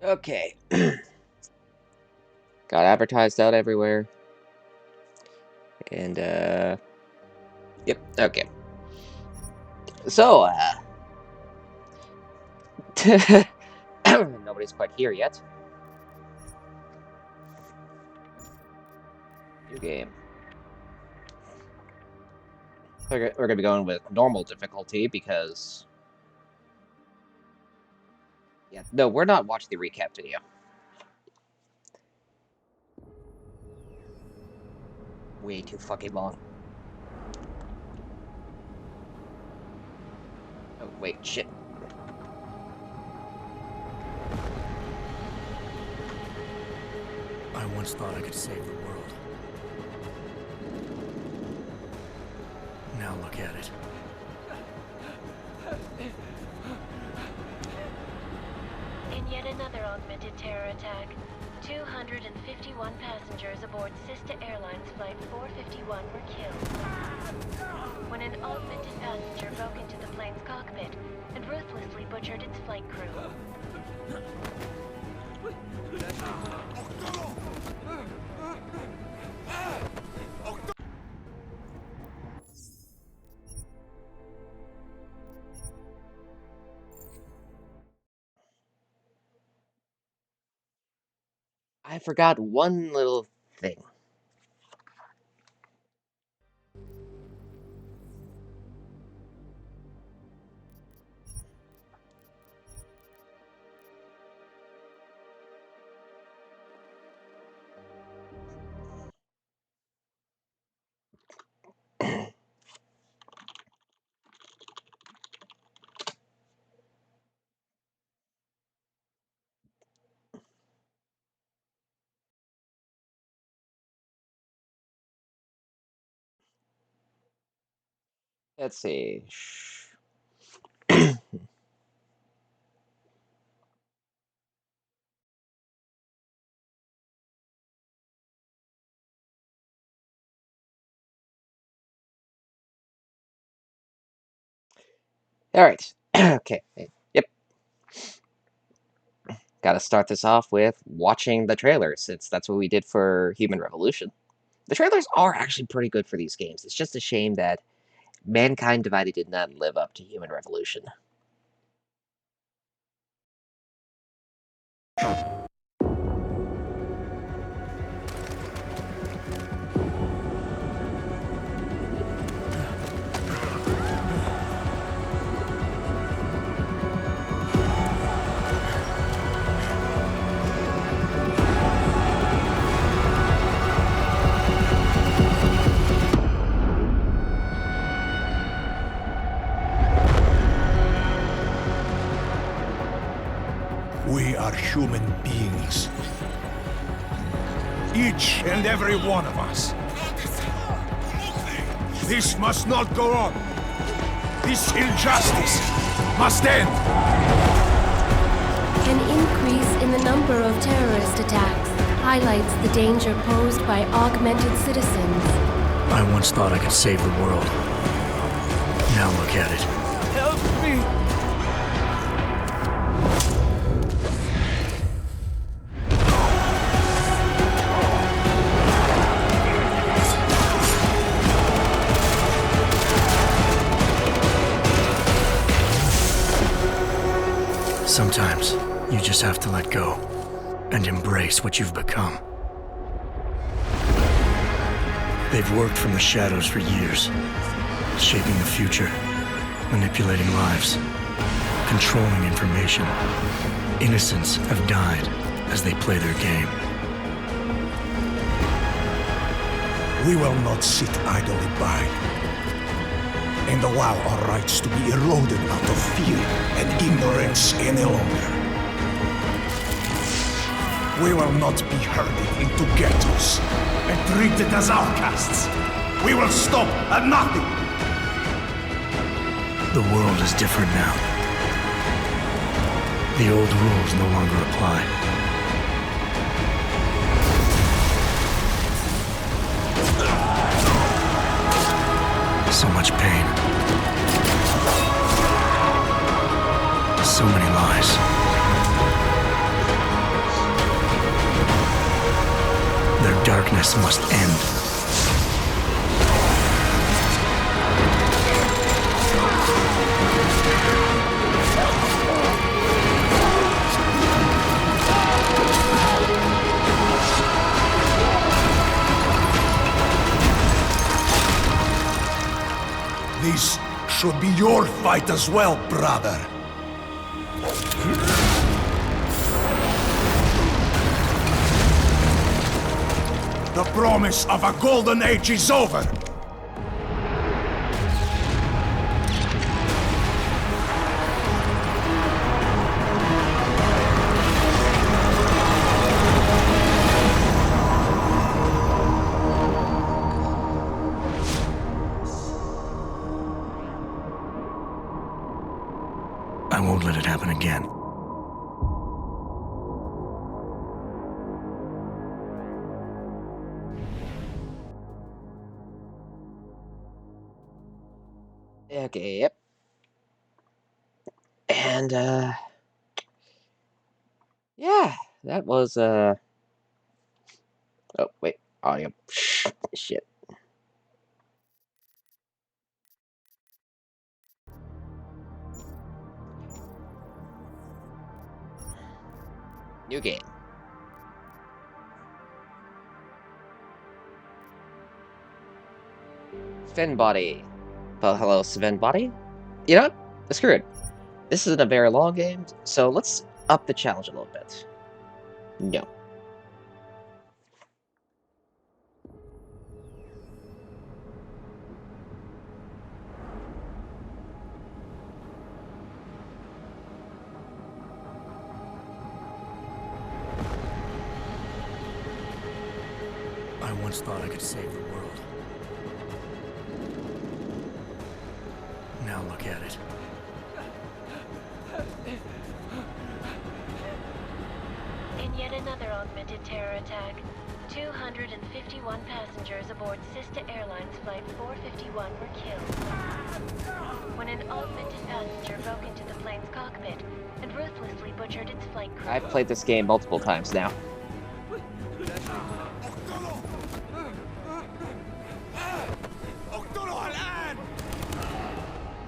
Okay. Got advertised out everywhere. And, yep, okay. So, nobody's quite here yet. New game. We're gonna be going with normal difficulty because... Yeah, no, we're not watching the recap video. Way too fucking long. Oh, wait, shit. I once thought I could save the world. Now look at it. In yet another augmented terror attack, 251 passengers aboard Sista Airlines Flight 451 were killed when an augmented passenger broke into the plane's cockpit and ruthlessly butchered its flight crew. I forgot one little thing. Let's see. All right. Okay. Yep. Got to start this off with watching the trailers, since that's what we did for Human Revolution. The trailers are actually pretty good for these games. It's just a shame that Mankind Divided did not live up to Human Revolution. We are human beings. Each and every one of us. This must not go on. This injustice must end. An increase in the number of terrorist attacks highlights the danger posed by augmented citizens. I once thought I could save the world. Now look at it. Help me! Sometimes, you just have to let go and embrace what you've become. They've worked from the shadows for years, shaping the future, manipulating lives, controlling information. Innocents have died as they play their game. We will not sit idly by and allow our rights to be eroded out of fear and ignorance any longer. We will not be herded into ghettos and treated as outcasts. We will stop at nothing. The world is different now. The old rules no longer apply. So much pain. So many lies. madness must end. This should be your fight as well, brother. The promise of a golden age is over. I won't let it happen again. Okay, yep. And, yeah, that was, oh, wait, audio. Shit. New game. Sven Body. Well, hello, Sven Body. You know what? Screw it. This isn't a very long game, so let's up the challenge a little bit. No. I once thought I could save the world. Now look at it. In yet another augmented terror attack, 251 passengers aboard Sister Airlines Flight 451 were killed when an augmented passenger broke into the plane's cockpit and ruthlessly butchered its flight crew. I've played this game multiple times now.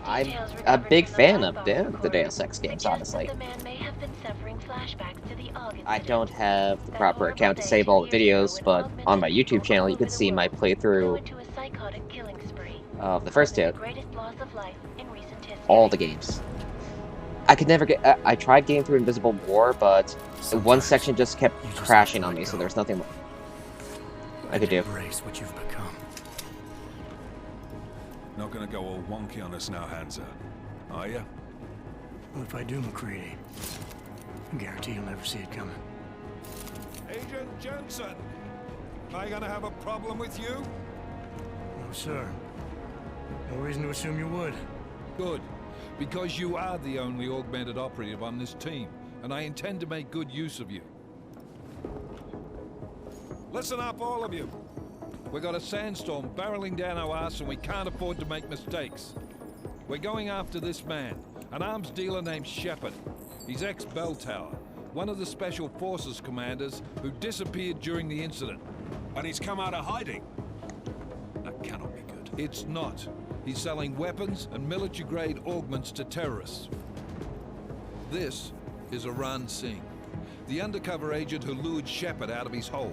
I'm a big fan of the Deus Ex games, honestly. The man may have been suffering flashbacks to the AUG I incident. don't have the proper account to save all the videos, but on my YouTube channel you can see my playthrough Into a psychotic killing spree. of the first two, The greatest loss of life in recent history. all the games. I could never get. I tried getting through Invisible War, but one section just kept you just crashing have to on let me, so go. there's nothing I could do. Embrace what you've become. Not gonna go all wonky on us now, Hansa, are ya? Well, if I do, McCready, I guarantee you'll never see it coming. Agent Jensen! Am I gonna have a problem with you? No, sir. No reason to assume you would. Good, because you are the only augmented operative on this team, and I intend to make good use of you. Listen up, all of you. We got a sandstorm barreling down our arse and we can't afford to make mistakes. We're going after this man, an arms dealer named Shepard. He's ex-Bell Tower, one of the Special Forces commanders who disappeared during the incident. And he's come out of hiding. That cannot be good. It's not. He's selling weapons and military-grade augments to terrorists. This is Aran Singh, the undercover agent who lured Shepard out of his hole.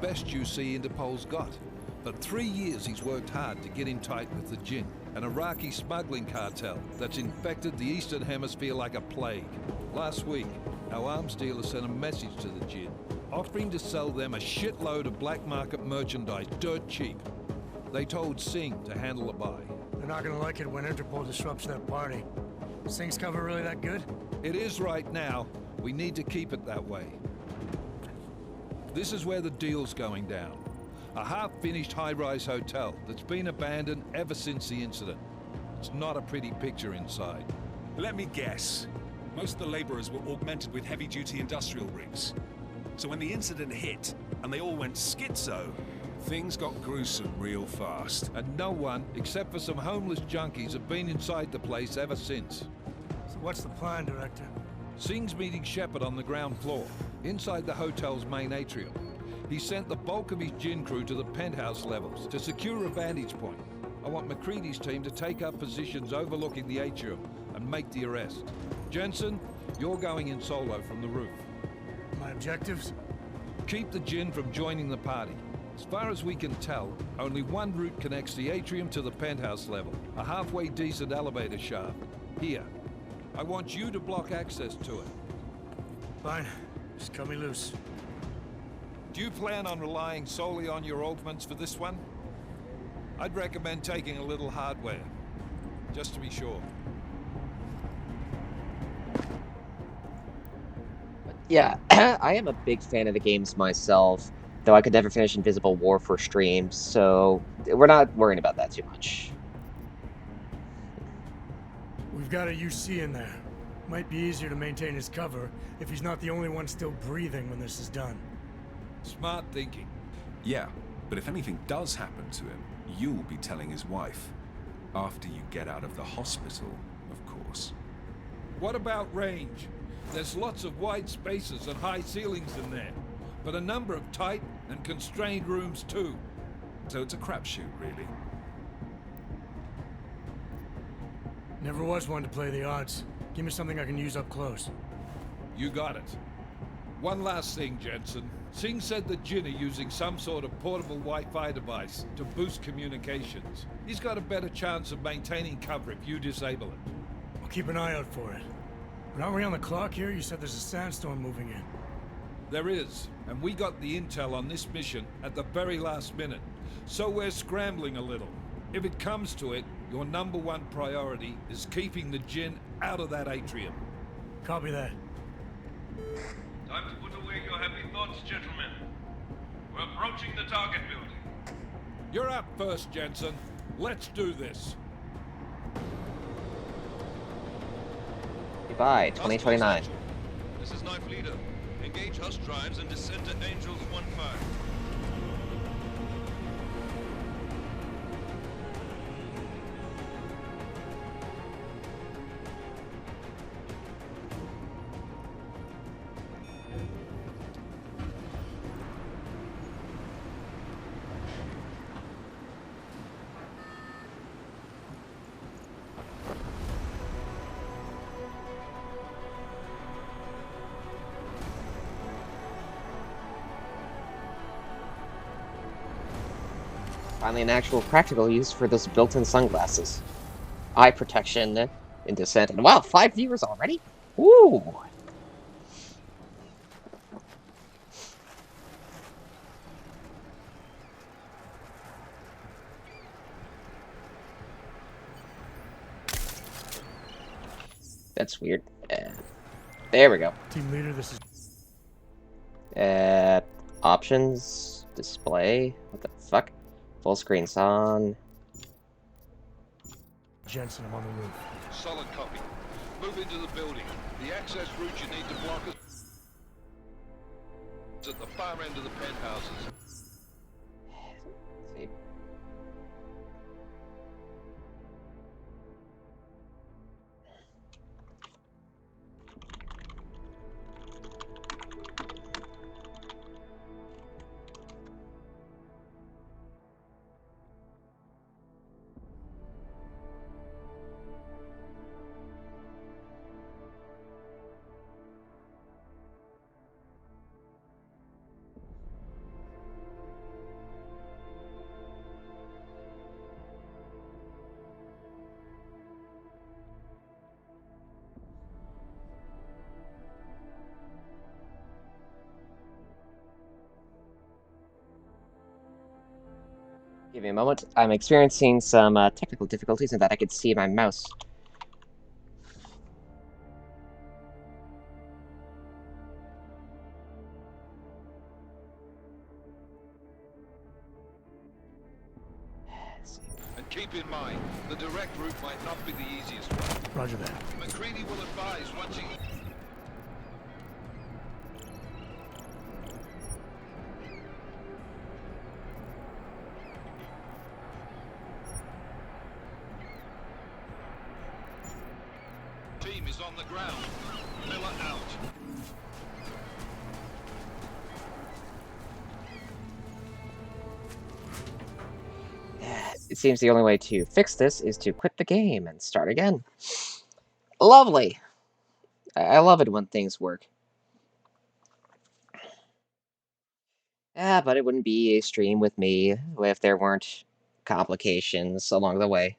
Best you see Interpol's got. For 3 years he's worked hard to get in tight with the Jinn, an Iraqi smuggling cartel that's infected the Eastern Hemisphere like a plague. Last week, our arms dealer sent a message to the Jinn, offering to sell them a shitload of black market merchandise dirt cheap. They told Singh to handle the buy. They're not gonna like it when Interpol disrupts their party. Singh's cover really that good? It is right now. We need to keep it that way. This is where the deal's going down. A half-finished high-rise hotel that's been abandoned ever since the incident. It's not a pretty picture inside. Let me guess. Most of the laborers were augmented with heavy-duty industrial rigs. So when the incident hit, and they all went schizo, things got gruesome real fast. And no one, except for some homeless junkies, have been inside the place ever since. So what's the plan, Director? Singh's meeting Shepard on the ground floor, inside the hotel's main atrium. He sent the bulk of his Jinn crew to the penthouse levels to secure a vantage point. I want MacCready's team to take up positions overlooking the atrium and make the arrest. Jensen, you're going in solo from the roof. My objectives? Keep the Jinn from joining the party. As far as we can tell, only one route connects the atrium to the penthouse level. A halfway decent elevator shaft. Here. I want you to block access to it. Fine. Just cut me loose. Do you plan on relying solely on your augments for this one? I'd recommend taking a little hardware, just to be sure. Yeah, I am a big fan of the games myself, though I could never finish Invisible War for stream, so we're not worrying about that too much. We've got a UC in there. Might be easier to maintain his cover if he's not the only one still breathing when this is done. Smart thinking. Yeah, but if anything does happen to him, you'll be telling his wife. After you get out of the hospital, of course. What about range? There's lots of wide spaces and high ceilings in there, but a number of tight and constrained rooms too. So it's a crapshoot, really. Never was one to play the odds. Give me something I can use up close. You got it. One last thing, Jensen. Singh said the Jinn are using some sort of portable Wi-Fi device to boost communications. He's got a better chance of maintaining cover if you disable it. I'll keep an eye out for it. But aren't we on the clock here? You said there's a sandstorm moving in. There is, and we got the intel on this mission at the very last minute. So we're scrambling a little. If it comes to it, your #1 priority is keeping the Jinn out of that atrium. Copy that. Time to put away your heavy thoughts, gentlemen. We're approaching the target building. You're up first, Jensen. Let's do this. Goodbye, 2029. This is Knife Leader. Engage Hush drives and descend to Angels 1-5. Finally, an actual practical use for those built-in sunglasses. Eye protection in Descent. And wow, 5 viewers already? Woo! That's weird. There we go. Team leader, this is... Options, display, what the fuck? Full screen's on. Jensen, I'm on the roof. Solid copy. Move into the building. The access route you need to block is at the far end of the penthouses. See. Give me a moment. I'm experiencing some technical difficulties in that I could see my mouse. And keep in mind, the direct route might not be the easiest one. Roger that. MacCready will advise once he... Team is on the ground. Miller out. It seems the only way to fix this is to quit the game and start again. Lovely! I love it when things work. Yeah, but it wouldn't be a stream with me if there weren't complications along the way.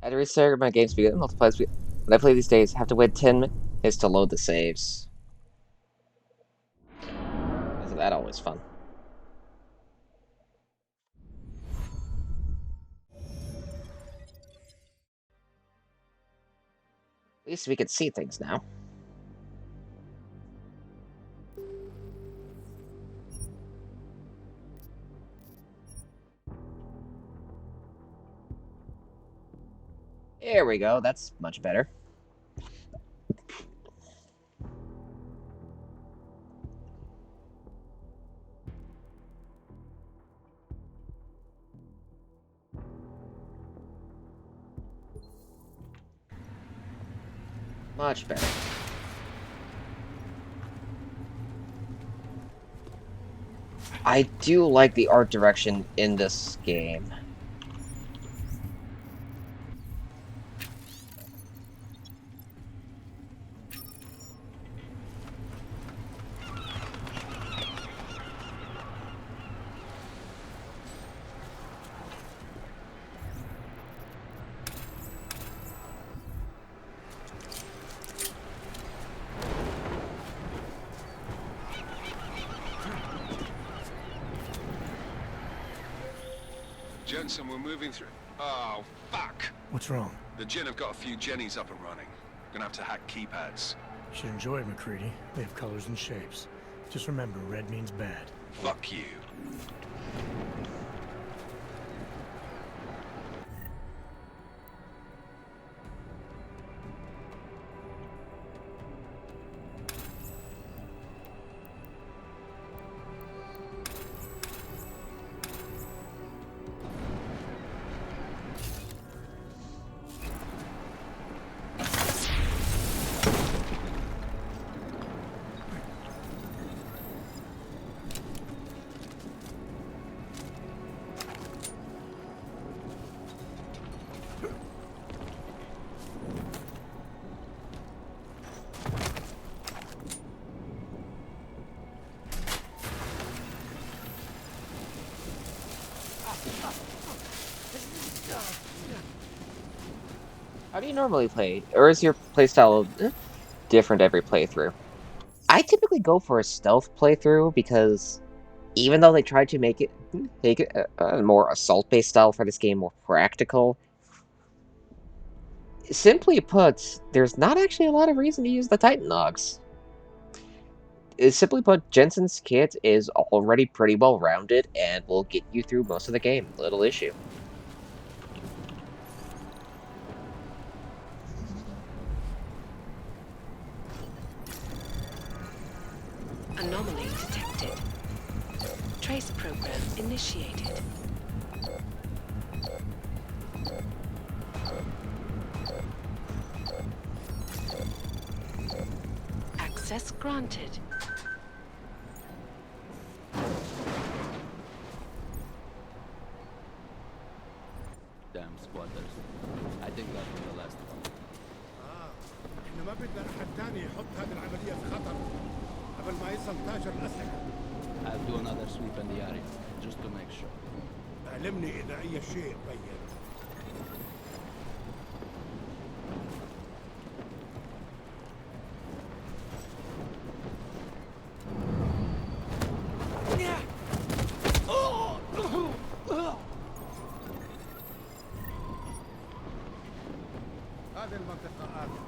I had to restart my game speed. Multiplies when I play these days, I have to wait 10 minutes to load the saves. Isn't that always fun? At least we can see things now. There we go, that's much better. Much better. I do like the art direction in this game. Jensen, we're moving through. Oh, fuck! What's wrong? The Jinn have got a few Jennies up and running. Gonna have to hack keypads. You should enjoy it, McCready. They have colors and shapes. Just remember, red means bad. Fuck you. How do you normally play? Or is your playstyle different every playthrough? I typically go for a stealth playthrough because even though they tried to make it a more assault-based style for this game, more practical, simply put, there's not actually a lot of reason to use the Titan Nogs. Simply put, Jensen's kit is already pretty well rounded and will get you through most of the game, little issue. Anomaly detected. Trace program initiated. Access granted. Damn squatters. I think that was the last one. احنا ما بدنا احد تاني يحط هذه العملية في خطر قبل ما يصل تاجر الأسلحة. I'll do another sweep in the area, just to make sure. علمني إذا أي شيء بين. هذه المنطقة آمنة.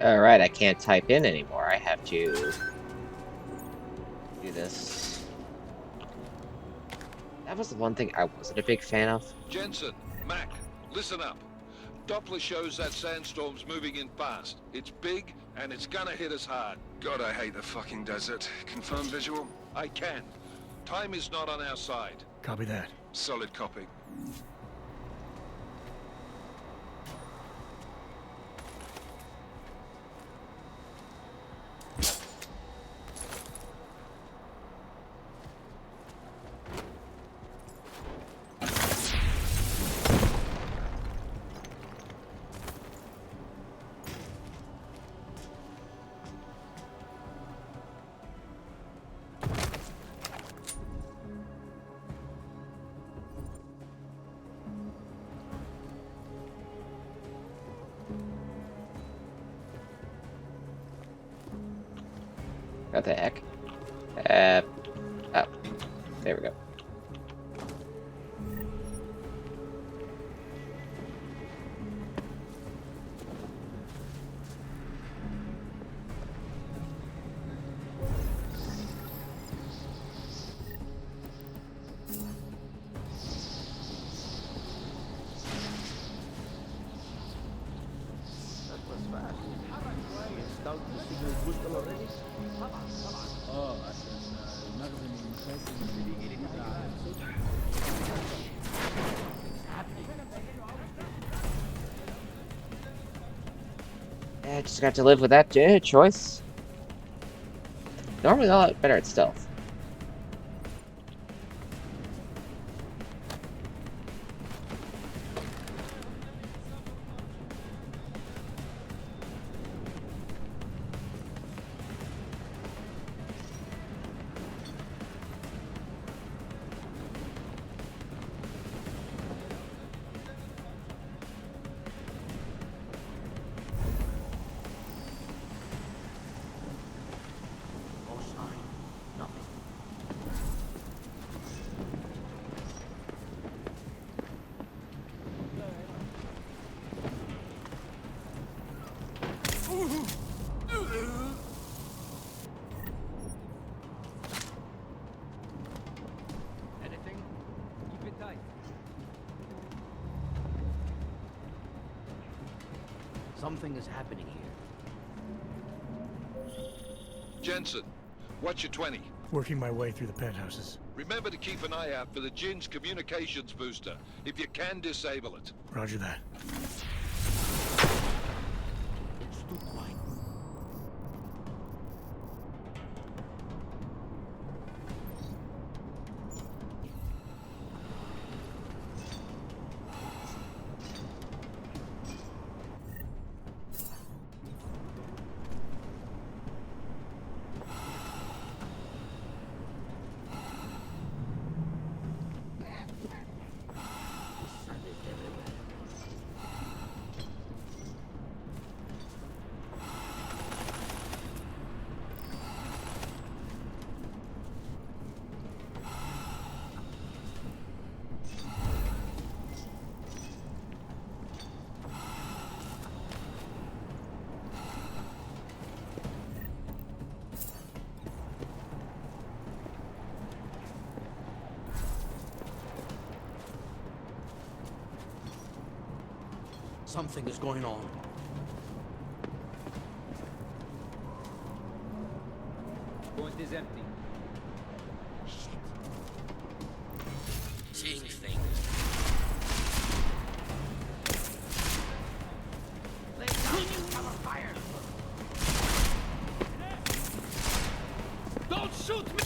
Alright, I can't type in anymore. I have to do this. That was the one thing I wasn't a big fan of. Jensen, Mac, listen up. Doppler shows that sandstorm's moving in fast. It's big, and it's gonna hit us hard. God, I hate the fucking desert. Confirm visual? I can. Time is not on our side. Copy that. Solid copy. What the heck? Oh, there we go. I just got to live with that choice. Normally a lot better at stealth. Anything? Keep it tight. Something is happening here. Jensen, what's your 20? Working my way through the penthouses. Remember to keep an eye out for the Jin's communications booster. If you can, disable it. Roger that. It's too quiet. Something is going on. Point is empty. Seeing things. Don't shoot me!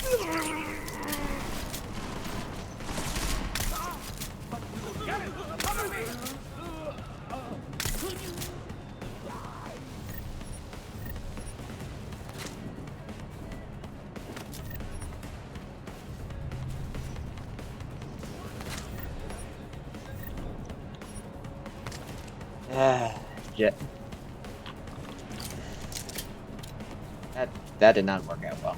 Jet. That did not work out well.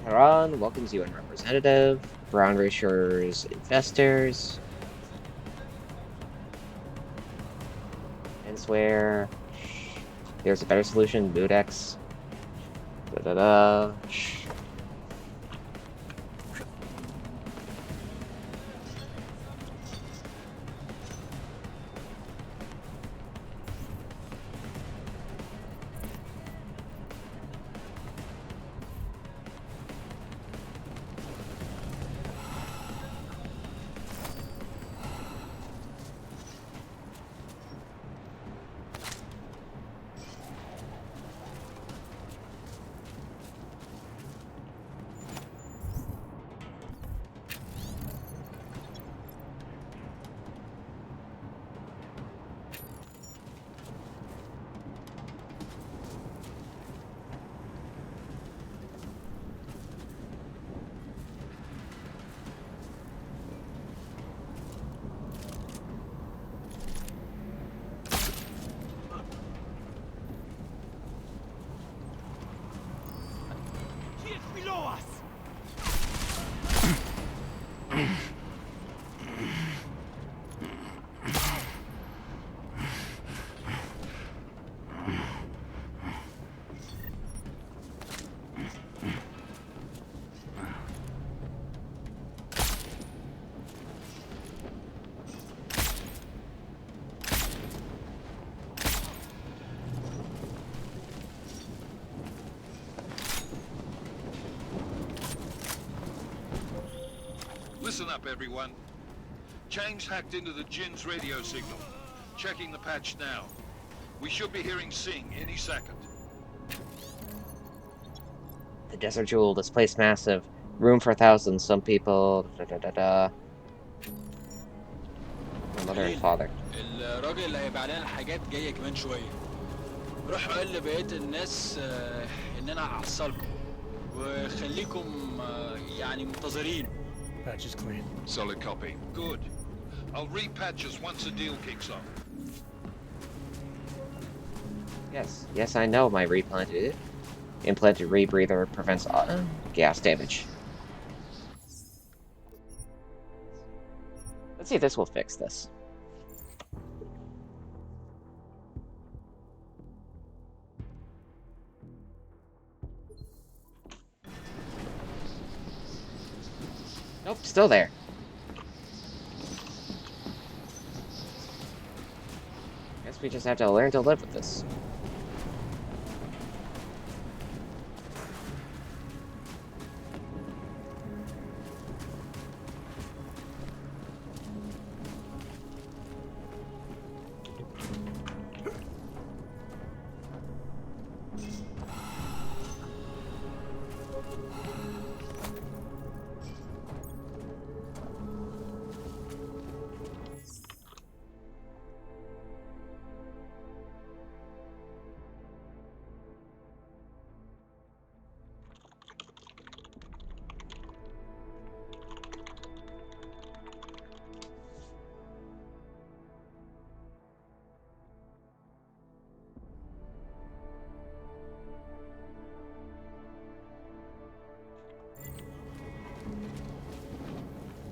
Tehran welcomes UN representative. Brown reassures investors. And swear there's a better solution. Moodex. Da-da-da. Listen up, everyone. Chang's hacked into the Jin's radio signal. Checking the patch now. We should be hearing Singh any second. The Desert Jewel displaced massive. Room for thousands. Some people. Da-da-da-da. My mother and father. الراجل اللي هيبقى علينا حاجات جايه كمان شويه. روح قول لبقيه الناس ان انا هحصلكم وخليكم يعني منتظرين. Patch is clean. Solid copy. Good. I'll repatch us once the deal kicks off. Yes, I know my implanted rebreather prevents gas damage. Let's see if this will fix this. Nope, still there. Guess we just have to learn to live with this.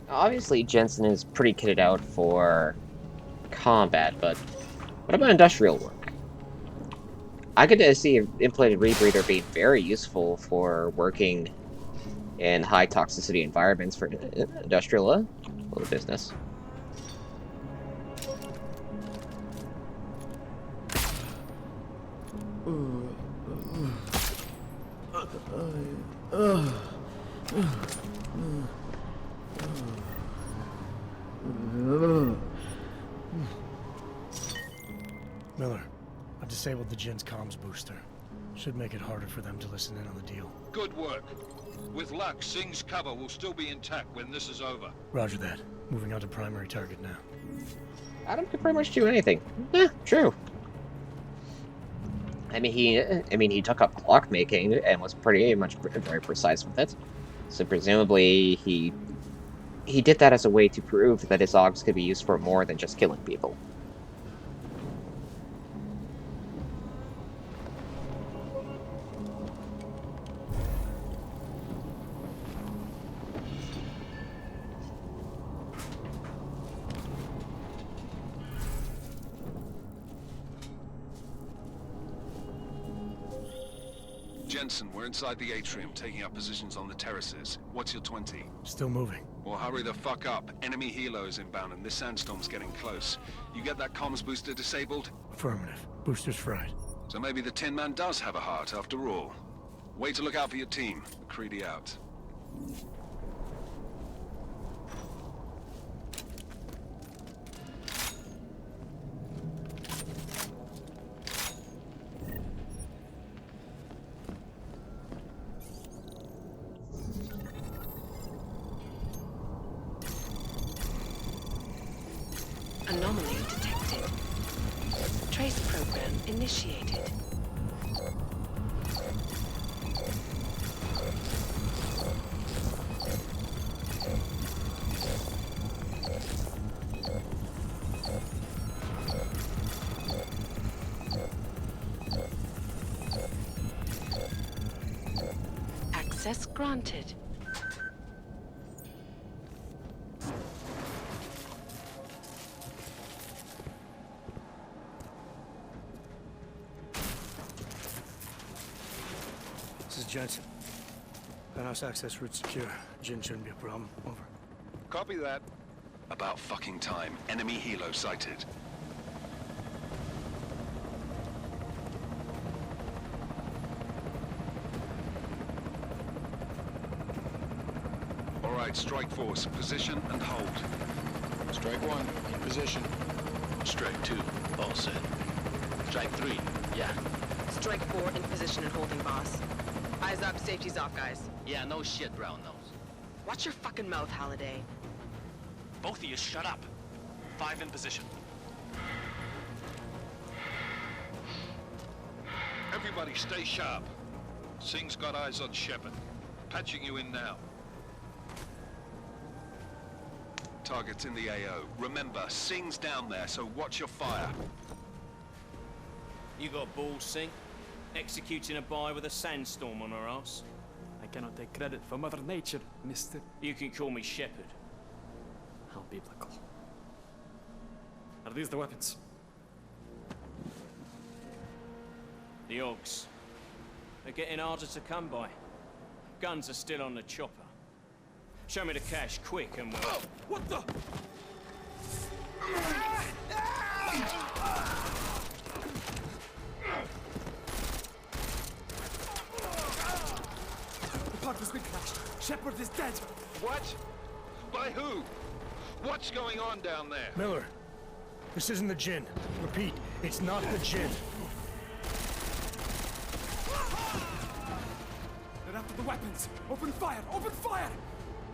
Obviously, Jensen is pretty kitted out for combat, but what about industrial work? I could see implanted rebreather being very useful for working in high toxicity environments for industrial little business. Miller, I've disabled the Jin's comms booster. Should make it harder for them to listen in on the deal. Good work. With luck, Singh's cover will still be intact when this is over. Roger that. Moving on to primary target now. Adam could pretty much do anything. Yeah, true. I mean, he took up clockmaking and was pretty much very precise with it. So presumably he did that as a way to prove that his Augs could be used for more than just killing people. Jensen, we're inside the atrium, taking up positions on the terraces. What's your 20? Still moving. Well, hurry the fuck up. Enemy helo is inbound and this sandstorm's getting close. You get that comms booster disabled? Affirmative. Booster's fried. So maybe the Tin Man does have a heart after all. Way to look out for your team. McCready out. Anomaly detected. Trace program initiated. Access granted. This is Jensen. Penthouse access route secure. Jin shouldn't be a problem. Over. Copy that. About fucking time. Enemy helo sighted. All right, Strike Force, position and hold. Strike 1, in position. Strike 2, all set. Strike 3, yeah. Strike 4 in position and holding, boss. Eyes up, safety's off, guys. Yeah, no shit, Brown Nose. Watch your fucking mouth, Halliday. Both of you shut up. 5 in position. Everybody stay sharp. Singh's got eyes on Shepard. Patching you in now. Target's in the AO. Remember, Singh's down there, so watch your fire. You got balls, Singh? Executing a buy with a sandstorm on our ass? I cannot take credit for Mother Nature, mister. You can call me Shepard. How biblical. Are these the weapons? The Augs. They're getting harder to come by. Guns are still on the chopper. Show me the cash, quick, and we'll... Oh, what the? The part has been crashed. Shepard is dead. What? By who? What's going on down there? Miller, this isn't the Jinn. Repeat, it's not the Jinn. They're after the weapons. Open fire! Open fire!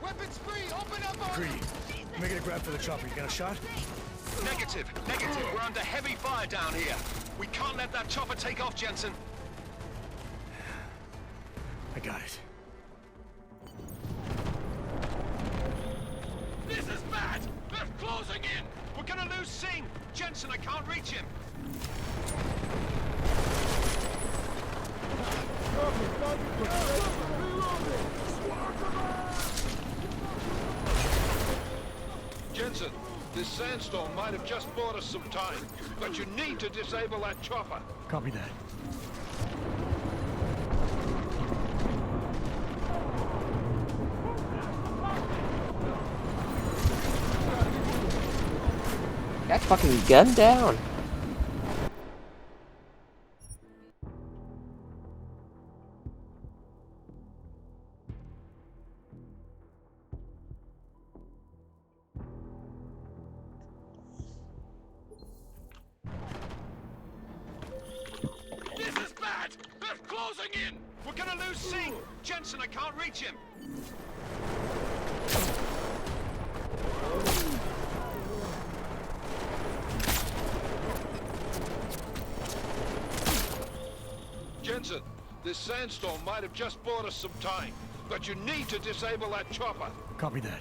Weapons free! Open up on Greedy. Making a grab for the chopper. You got a shot? Negative. We're under heavy fire down here. We can't let that chopper take off, Jensen. I got it. This is bad! They're closing in! We're gonna lose Singh! Jensen, I can't reach him! Jensen, this sandstorm might have just bought us some time, but you need to disable that chopper. Copy that. That fucking gun down. This is bad! They're closing in! We're gonna lose Singh! Jensen, I can't reach him! Jensen, this sandstorm might have just bought us some time, but you need to disable that chopper. Copy that.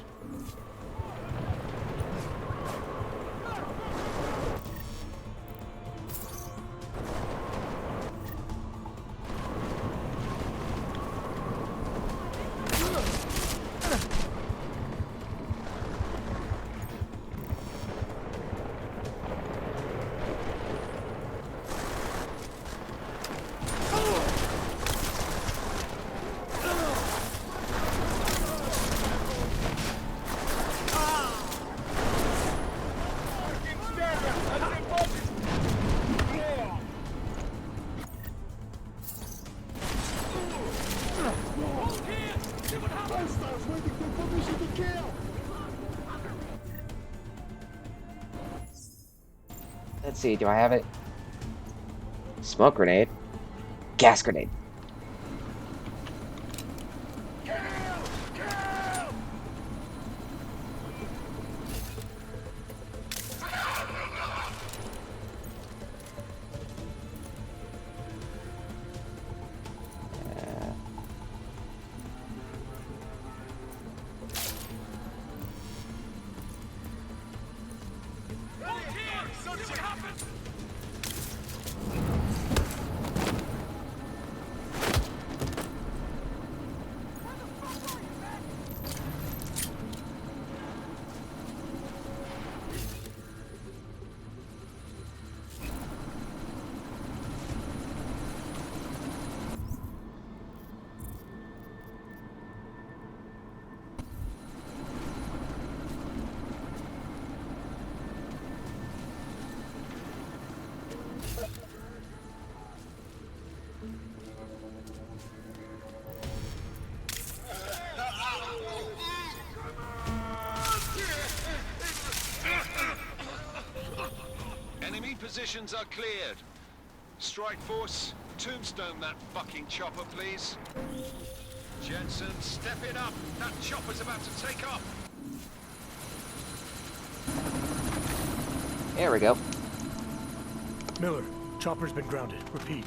Hostiles waiting for permission to kill! Let's see, do I have it? Smoke grenade. Gas grenade. Enemy positions are cleared. Strike Force, tombstone that fucking chopper, please. Jensen, step it up. That chopper's about to take off. There we go. Miller, chopper's been grounded. Repeat.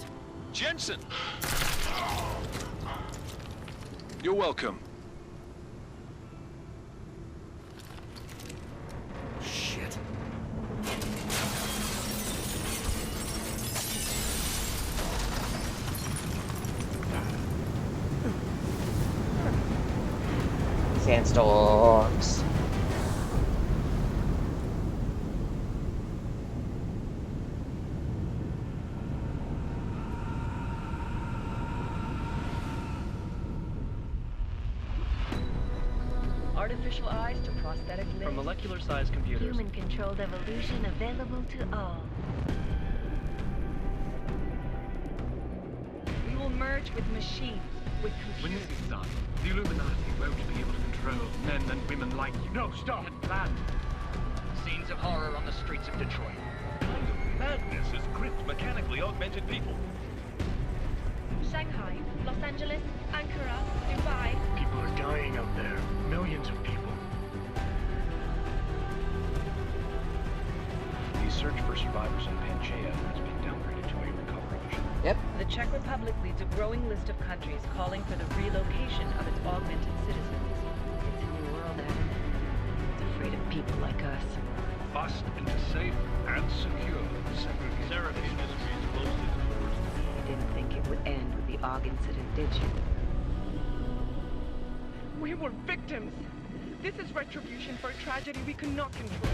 Jensen! You're welcome. Shit. Sandstorms. Artificial eyes to prosthetic limbs. From molecular-sized computers. Human-controlled evolution available to all. We will merge with machines, with When computers. this is done, the Illuminati won't be able to control men and women like you. No, stop! And planned. Scenes of horror on the streets of Detroit. Kind of madness has gripped mechanically augmented people. Shanghai, Los Angeles, Ankara, Dubai. People are dying out there. Millions of people. The search for survivors in Pangaea has been downgraded to a recovery mission. Yep. The Czech Republic leads a growing list of countries calling for the relocation of its augmented citizens. It's a new world, Adam. It's afraid of people like us. Bust into safe and secure segregation industries closely towards. You didn't think it would end with the AUG incident, did you? We were victims. This is retribution for a tragedy we could not control.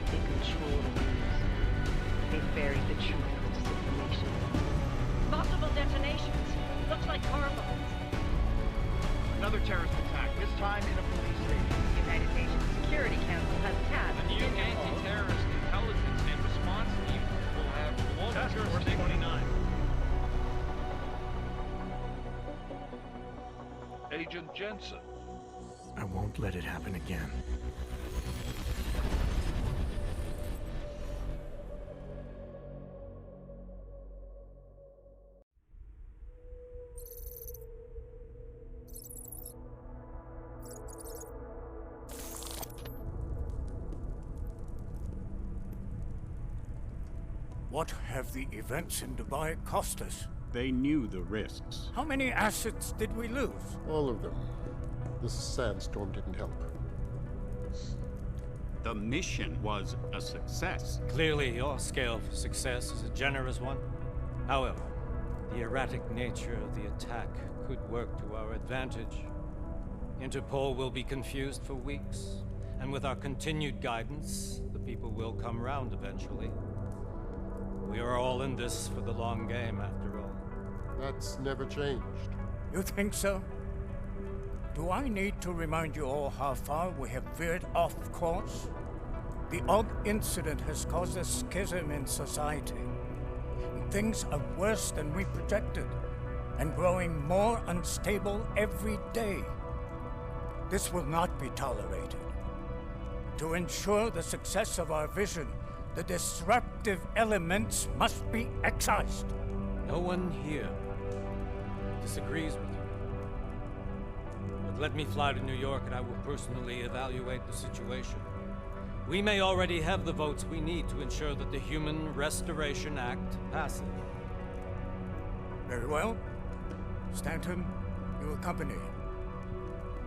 They control the news. They buried the truth with disinformation. Multiple detonations. Looks like hormones. Another terrorist attack, this time in a police station. The United Nations Security Council has tasked The new anti-terrorist intelligence and response team will have Task Force 29. Agent Jensen. I won't let it happen again. What have the events in Dubai cost us? They knew the risks. How many assets did we lose? All of them. The sandstorm didn't help. The mission was a success. Clearly, your scale for success is a generous one. However, the erratic nature of the attack could work to our advantage. Interpol will be confused for weeks, and with our continued guidance, the people will come round eventually. We are all in this for the long game, after all. That's never changed. You think so? Do I need to remind you all how far we have veered off course? The AUG incident has caused a schism in society. Things are worse than we projected. and growing more unstable every day. This will not be tolerated. To ensure the success of our vision, the disruptive elements must be excised. No one here disagrees with you. But let me fly to New York and I will personally evaluate the situation. We may already have the votes we need to ensure that the Human Restoration Act passes. Very well. Stanton, you accompany.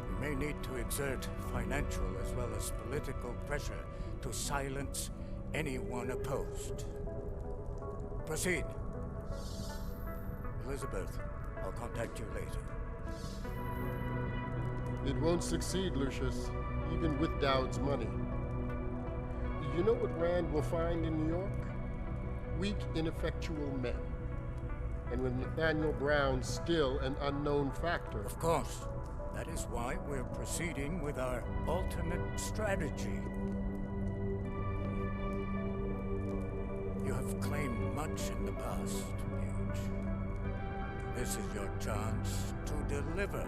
We may need to exert financial as well as political pressure to silence anyone opposed. Proceed. Elizabeth, I'll contact you later. It won't succeed, Lucius, even with Dowd's money. You know what Rand will find in New York? Weak, ineffectual men. And with Nathaniel Brown still an unknown factor. Of course. That is why we're proceeding with our alternate strategy. You have claimed much in the past, Paige. This is your chance to deliver.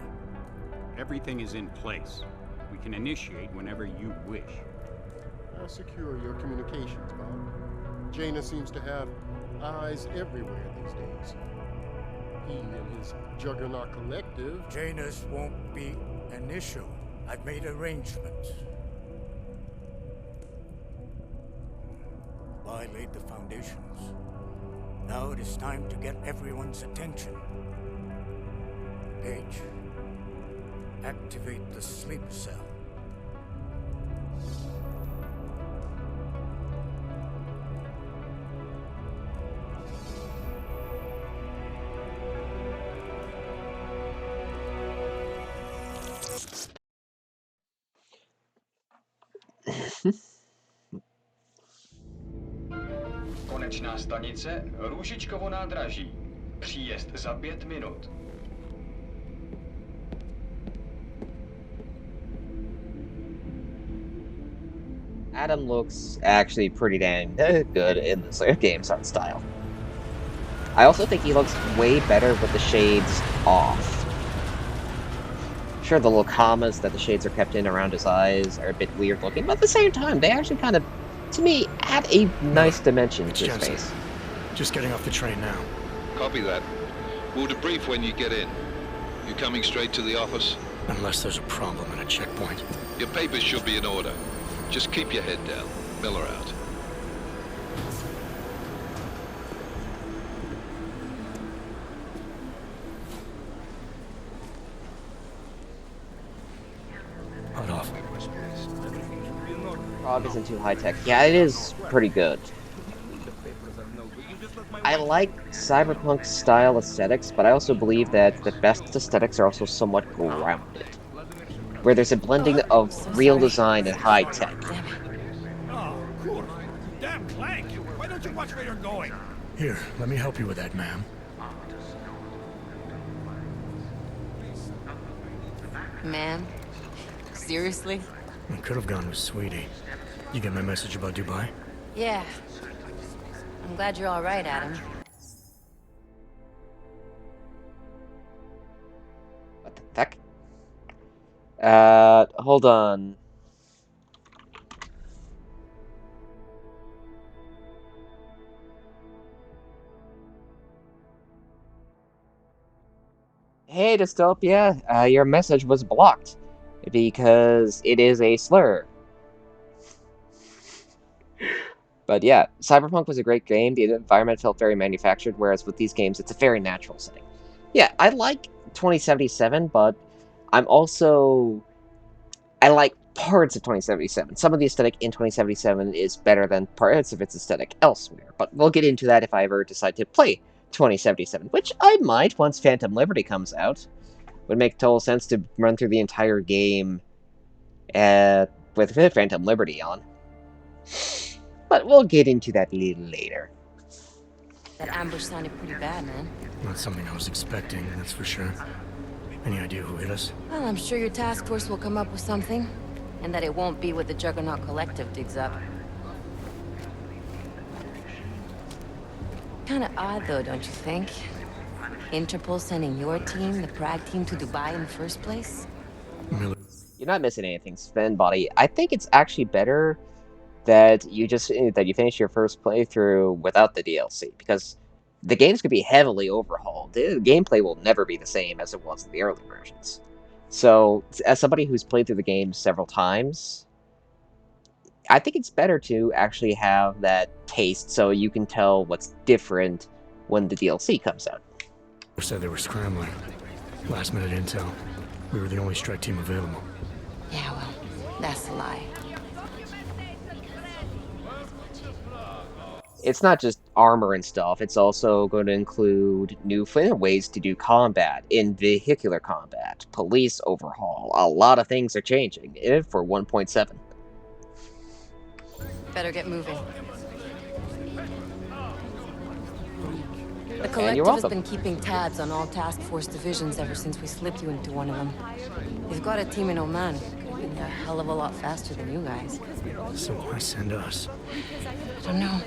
Everything is in place. We can initiate whenever you wish. I'll secure your communications, Bob. Jaina seems to have eyes everywhere these days. He and his Juggernaut Collective... Jaina's won't be an issue. I've made arrangements. I laid the foundations. Now it is time to get everyone's attention. Paige, activate the sleep cell. Konečná stanice Růžičkovo nádraží. Příjezd za 5 minut. Adam looks actually pretty damn good in this game's art style. I also think he looks way better with the shades off. Sure, the little commas that the shades are kept in around his eyes are a bit weird looking, but at the same time, they actually kind of, to me, add a nice dimension to his face. Just getting off the train now. Copy that. We'll debrief when you get in. You coming straight to the office? Unless there's a problem at a checkpoint. Your papers should be in order. Just keep your head down. Miller out. Hold off. Prague isn't too high-tech. Yeah, it is pretty good. I like cyberpunk style aesthetics, but I also believe that the best aesthetics are also somewhat grounded, where there's a blending of real design and high tech. Oh, cool. Damn Clank! Why don't you watch where you're going? Here, let me help you with that, ma'am. Man? Seriously? I could have gone with Sweetie. You get my message about Dubai? Yeah. I'm glad you're all right, Adam. What the heck? Hold on. Hey, Dystopia, your message was blocked because it is a slur. But yeah, Cyberpunk was a great game. The environment felt very manufactured, whereas with these games, it's a very natural setting. Yeah, I like 2077, but I like parts of 2077. Some of the aesthetic in 2077 is better than parts of its aesthetic elsewhere, but we'll get into that if I ever decide to play 2077, which I might once Phantom Liberty comes out. Would make total sense to run through the entire game with Phantom Liberty on. But we'll get into that a little later. That ambush sounded pretty bad, man. Not something I was expecting, that's for sure. Any idea who hit us? Well, I'm sure your task force will come up with something. And that it won't be what the Juggernaut Collective digs up. Kinda odd, though, don't you think? Interpol sending your team, the Prague team, to Dubai in the first place? You're not missing anything, Sven Body. I think it's actually better that you finish your first playthrough without the DLC, because the games could be heavily overhauled. The gameplay will never be the same as it was in the early versions. So, as somebody who's played through the game several times, I think it's better to actually have that taste so you can tell what's different when the DLC comes out. They said they were scrambling. Last minute intel. We were the only strike team available. Yeah, well, that's a lie. It's not just armor and stuff, it's also going to include new ways to do combat, in vehicular combat, police overhaul. A lot of things are changing for 1.7. Better get moving. The you're Collective has welcome. been keeping tabs on all task force divisions ever since we slipped you into one of them. You've got a team in Oman. Could have been a hell of a lot faster than you guys. So why send us? I don't know.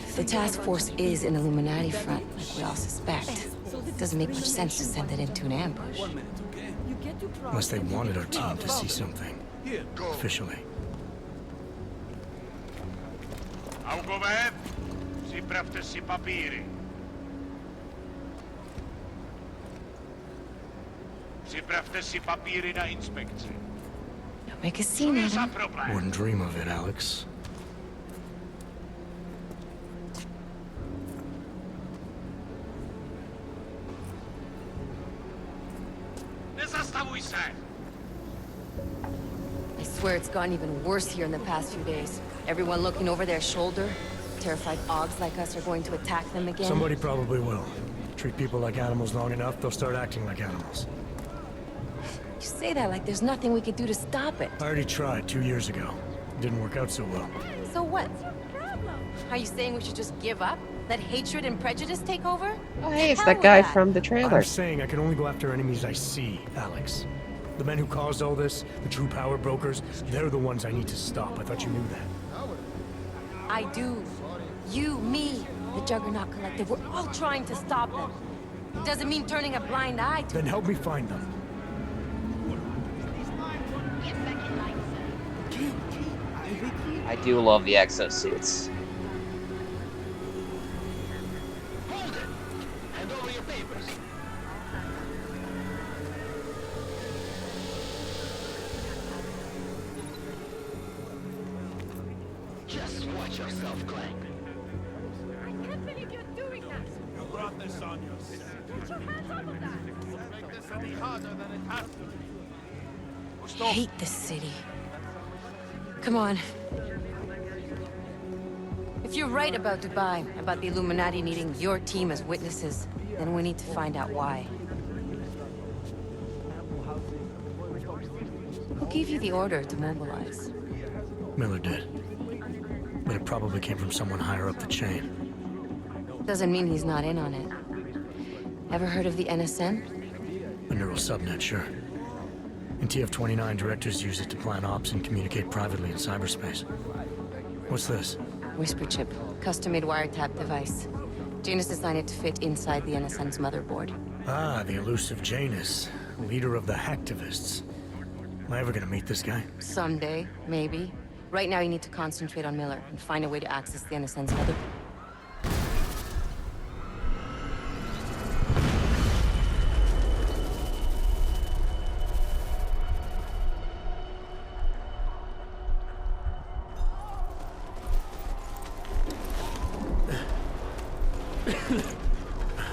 If the task force is an Illuminati front, like we all suspect, it doesn't make much sense to send it into an ambush. Unless they wanted our team to see something. Officially. Augoved, připravte si papíry. Připravte si papíry na inspekci. Don't make a scene, Adam. Wouldn't dream of it, Alex. Nezastavuj se! I swear it's gotten even worse here in the past few days. Everyone looking over their shoulder. Terrified Augs like us are going to attack them again. Somebody probably will. Treat people like animals long enough, they'll start acting like animals. You say that like there's nothing we could do to stop it. I already tried 2 years ago. Didn't work out so well. So what? Are you saying we should just give up? Let hatred and prejudice take over? Oh, hey, it's Hell that with guy from the I'm trailer. saying I can only go after enemies I see, Alex. The men who caused all this, the true power brokers, they're the ones I need to stop. I thought you knew that. I do. You, me, the Juggernaut Collective, we're all trying to stop them. It doesn't mean turning a blind eye to Then help me find them. I do love the exosuits. Hand over your papers. Just watch yourself, Clank. I can't believe you're doing that! You brought this on yourself. Get your hands off of that! Make this any harder than it has to be. I hate this city. Come on. If you're right about Dubai, about the Illuminati needing your team as witnesses, then we need to find out why. Who gave you the order to mobilize? Miller did. But it probably came from someone higher up the chain. Doesn't mean he's not in on it. Ever heard of the NSN? A neural subnet, sure. In TF-29, directors use it to plan ops and communicate privately in cyberspace. What's this? Whisper chip, custom-made wiretap device. Janus designed it to fit inside the NSN's motherboard. Ah, the elusive Janus, leader of the hacktivists. Am I ever gonna meet this guy? Someday, maybe. Right now you need to concentrate on Miller and find a way to access the NSN's motherboard.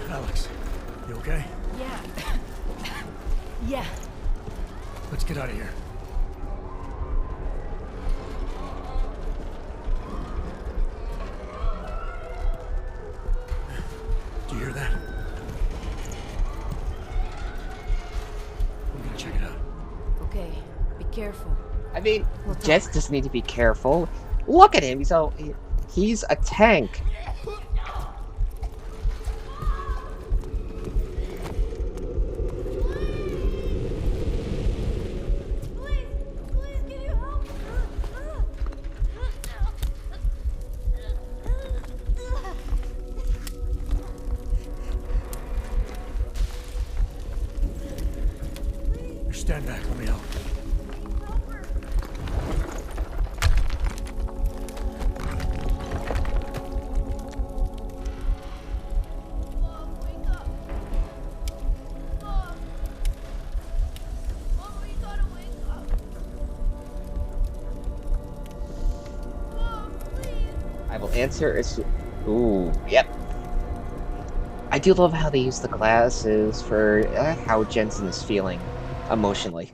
Alex, you okay? Yeah. Yeah. Let's get out of here. Do you hear that? I'm gonna check it out. Okay, be careful. I mean, Jets just need to be careful. Look at him, he's a tank. Stand back, let me help. I will answer as... Ooh, yep. I do love how they use the glasses for how Jensen is feeling emotionally.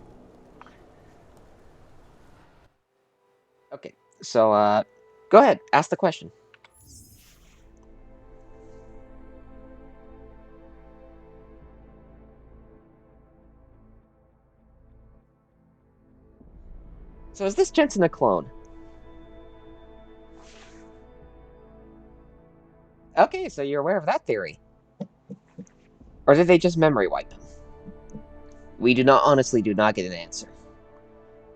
Okay, so, go ahead, ask the question. So is this Jensen a clone? Okay, so you're aware of that theory. Or did they just memory wipe him? We do not get an answer.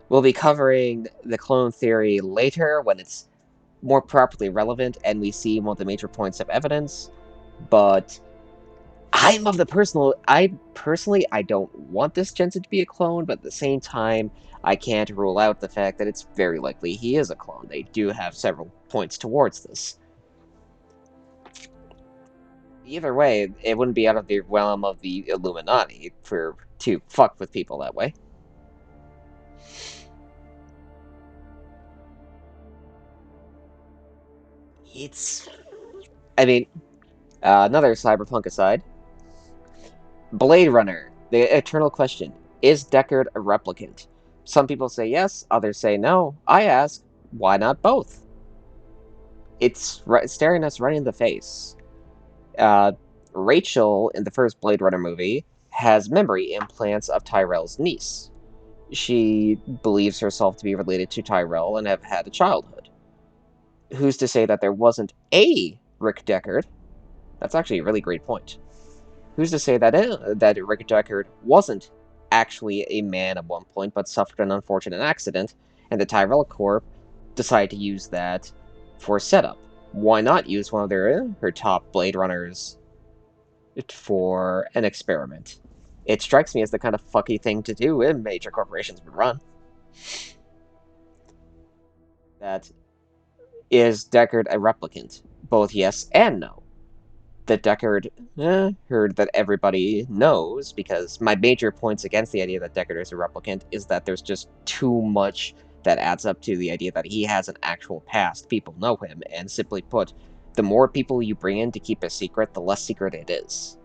We'll be covering the clone theory later when it's more properly relevant and we see one of the major points of evidence, but I don't want this Jensen to be a clone, but at the same time, I can't rule out the fact that it's very likely he is a clone. They do have several points towards this. Either way, it wouldn't be out of the realm of the Illuminati to fuck with people that way. Another cyberpunk aside, Blade Runner, the eternal question, is Deckard a replicant? Some people say yes, others say no. I ask, why not both? It's staring us right in the face. Rachel, in the first Blade Runner movie, has memory implants of Tyrell's niece. She believes herself to be related to Tyrell and have had a childhood. Who's to say that there wasn't a Rick Deckard? That's actually a really great point. Who's to say that Rick Deckard wasn't actually a man at one point, but suffered an unfortunate accident, and the Tyrell Corp decided to use that for setup? Why not use one of her top Blade Runners for an experiment? It strikes me as the kind of fucky thing to do in major corporations would run. That is Deckard a replicant? Both yes and no. The Deckard heard that everybody knows, because my major points against the idea that Deckard is a replicant is that there's just too much that adds up to the idea that he has an actual past. People know him, and simply put, the more people you bring in to keep a secret, the less secret it is.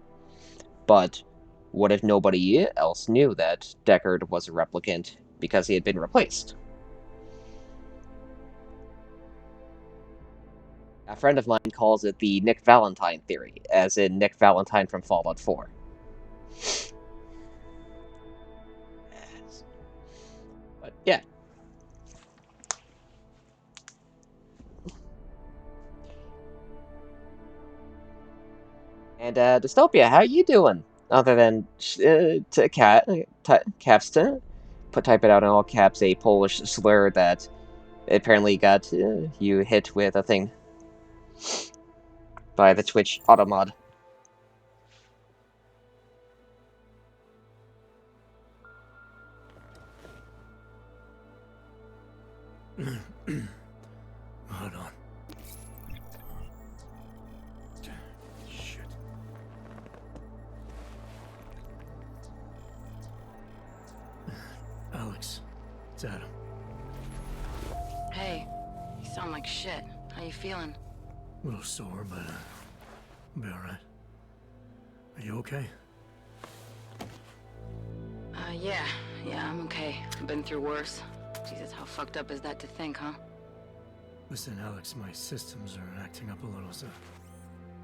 But what if nobody else knew that Deckard was a replicant because he had been replaced? A friend of mine calls it the Nick Valentine theory, as in Nick Valentine from Fallout 4. But yeah. And Dystopia, how you doing? Other than caps to type it out in all caps, a Polish slur that apparently got you hit with a thing by the Twitch automod. Hold on. Shit. Alex, it's Adam. Hey, you sound like shit. How you feeling? A little sore, but I'll be alright. Are you okay? Yeah, I'm okay. I've been through worse. Jesus, how fucked up is that to think, huh? Listen, Alex, my systems are acting up a little, so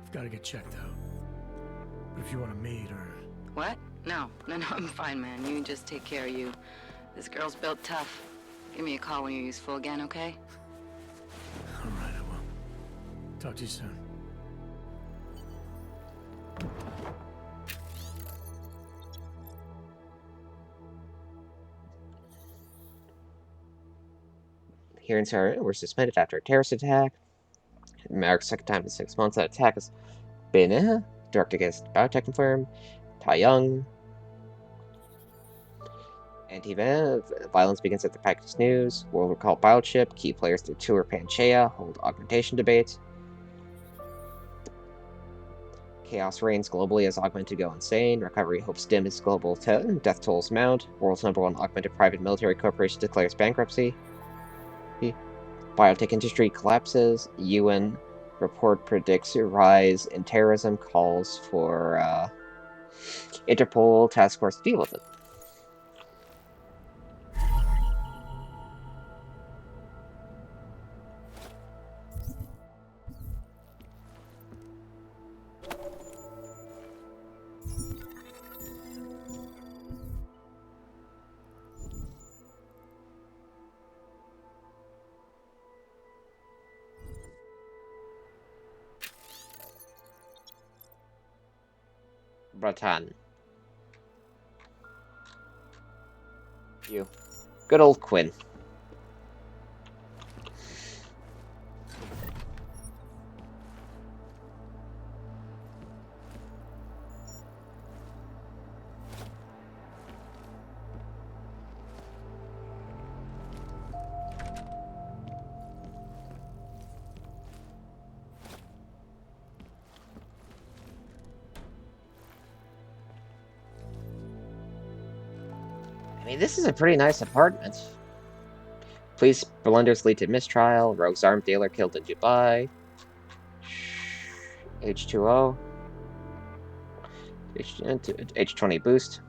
I've got to get checked out. But if you want to meet or... What? No, I'm fine, man. You just take care of you. This girl's built tough. Give me a call when you're useful again, okay? Alright, I will. Talk to you soon. Here in Sarah, we're suspended after a terrorist attack. America's second time in 6 months. That attack has been directed against the biotech firm, Tai Young. Anti-venom. Violence begins at the Package News. World Recall Biochip. Key players to tour Panchaea. Hold augmentation debate. Chaos reigns globally as augmented go insane. Recovery hopes dim as global death tolls mount. World's #1 augmented private military corporation declares bankruptcy. Biotech industry collapses. UN report predicts rise in terrorism. Calls for Interpol task force to deal with it. Bratan. You. Good old Quinn. I mean, this is a pretty nice apartment. Police blunders lead to mistrial. Rogue's armed dealer killed in Dubai. H2O. H20 boost.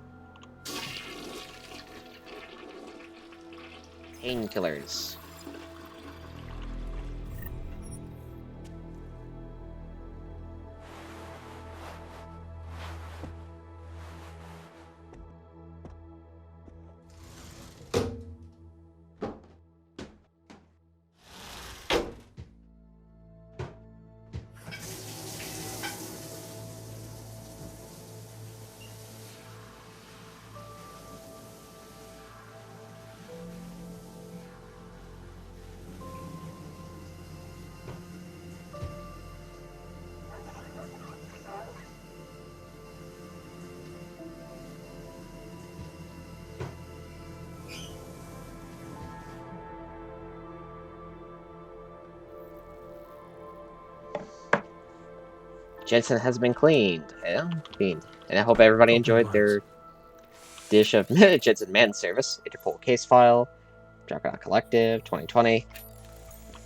Painkillers. Jensen has been cleaned. Yeah, cleaned. And I hope everybody enjoyed their dish of Jensen Man Service. Interpol case file. Dracula Collective, 2020.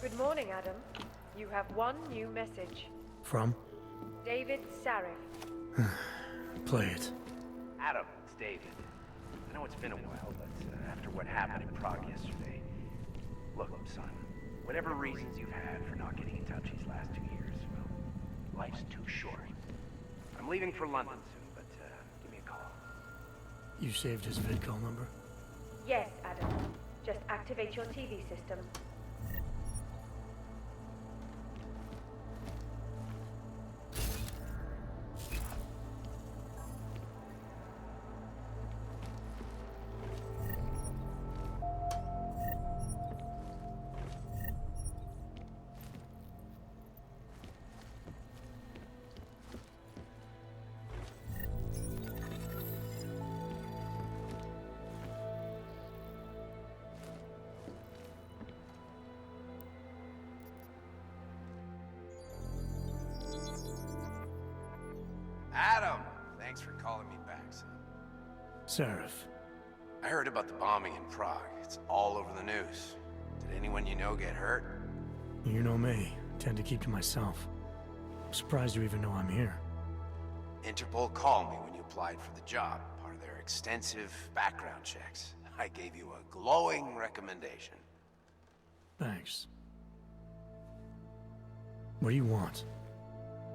Good morning, Adam. You have one new message. From? David Sarif. Play it. Adam, it's David. I know it's been a while, but after what happened in Prague yesterday... Look, son, whatever reasons you've had for not getting in touch these last 2 years, well, life's too short. I'm leaving for London soon, but give me a call. You saved his vidcall number? Yes, Adam. Just activate your TV system. Adam! Thanks for calling me back, son. Sarif. I heard about the bombing in Prague. It's all over the news. Did anyone you know get hurt? You know me. Tend to keep to myself. I'm surprised you even know I'm here. Interpol called me when you applied for the job, part of their extensive background checks. I gave you a glowing recommendation. Thanks. What do you want?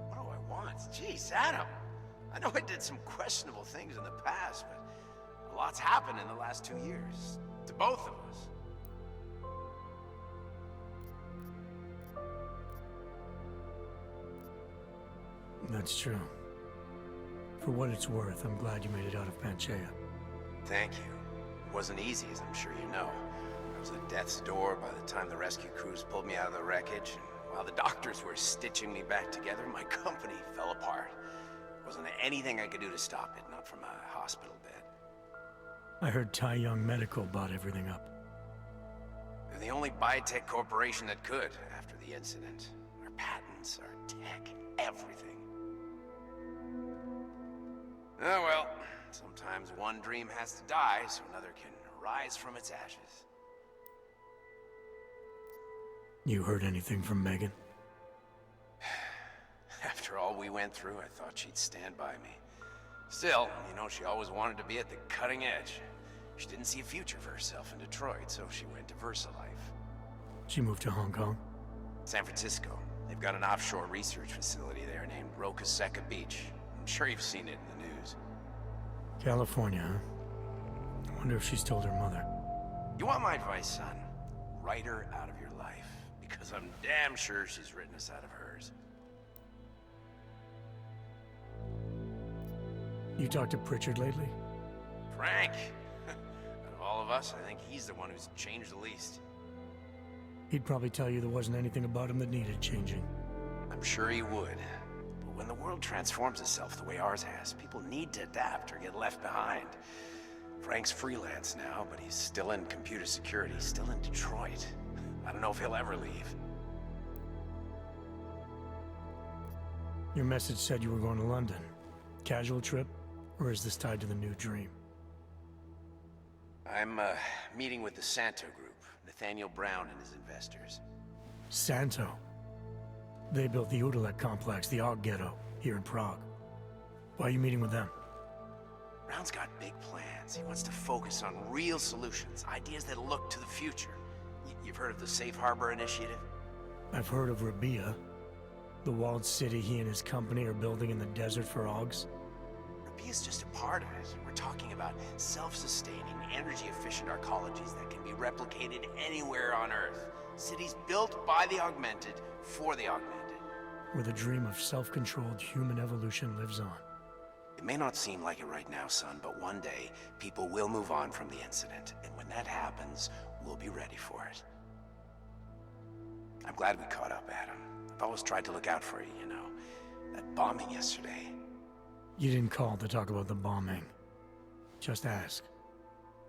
What do I want? Jeez, Adam. I know I did some questionable things in the past, but a lot's happened in the last 2 years. To both of us. That's true. For what it's worth, I'm glad you made it out of Panchaea. Thank you. It wasn't easy, as I'm sure you know. I was at death's door by the time the rescue crews pulled me out of the wreckage, and while the doctors were stitching me back together, my company fell apart. Wasn't anything I could do to stop it, not from a hospital bed. I heard Tai Young Medical bought everything up. They're the only biotech corporation that could after the incident. Our patents, our tech, everything. Oh well, sometimes one dream has to die so another can rise from its ashes. You heard anything from Megan? After all we went through, I thought she'd stand by me. Still, you know, she always wanted to be at the cutting edge. She didn't see a future for herself in Detroit, so she went to VersaLife. She moved to Hong Kong? San Francisco. They've got an offshore research facility there named Roca Seca Beach. I'm sure you've seen it in the news. California, huh? I wonder if she's told her mother. You want my advice, son? Write her out of your life, because I'm damn sure she's written us out of hers. You talked to Pritchard lately? Frank! Out of all of us, I think he's the one who's changed the least. He'd probably tell you there wasn't anything about him that needed changing. I'm sure he would. But when the world transforms itself the way ours has, people need to adapt or get left behind. Frank's freelance now, but he's still in computer security, still in Detroit. I don't know if he'll ever leave. Your message said you were going to London. Casual trip? Or is this tied to the new dream? I'm meeting with the Santo Group, Nathaniel Brown and his investors. Santo? They built the Udalek complex, the Og Ghetto, here in Prague. Why are you meeting with them? Brown's got big plans. He wants to focus on real solutions, ideas that look to the future. You've heard of the Safe Harbor Initiative? I've heard of Rabia, the walled city he and his company are building in the desert for Augs. Rabia's just a part of it. We're talking about self-sustaining, energy-efficient arcologies that can be replicated anywhere on Earth. Cities built by the augmented, for the augmented. Where the dream of self-controlled human evolution lives on. It may not seem like it right now, son, but one day, people will move on from the incident. And when that happens, we'll be ready for it. I'm glad we caught up, Adam. I've always tried to look out for you, you know. That bombing yesterday. You didn't call to talk about the bombing. Just ask.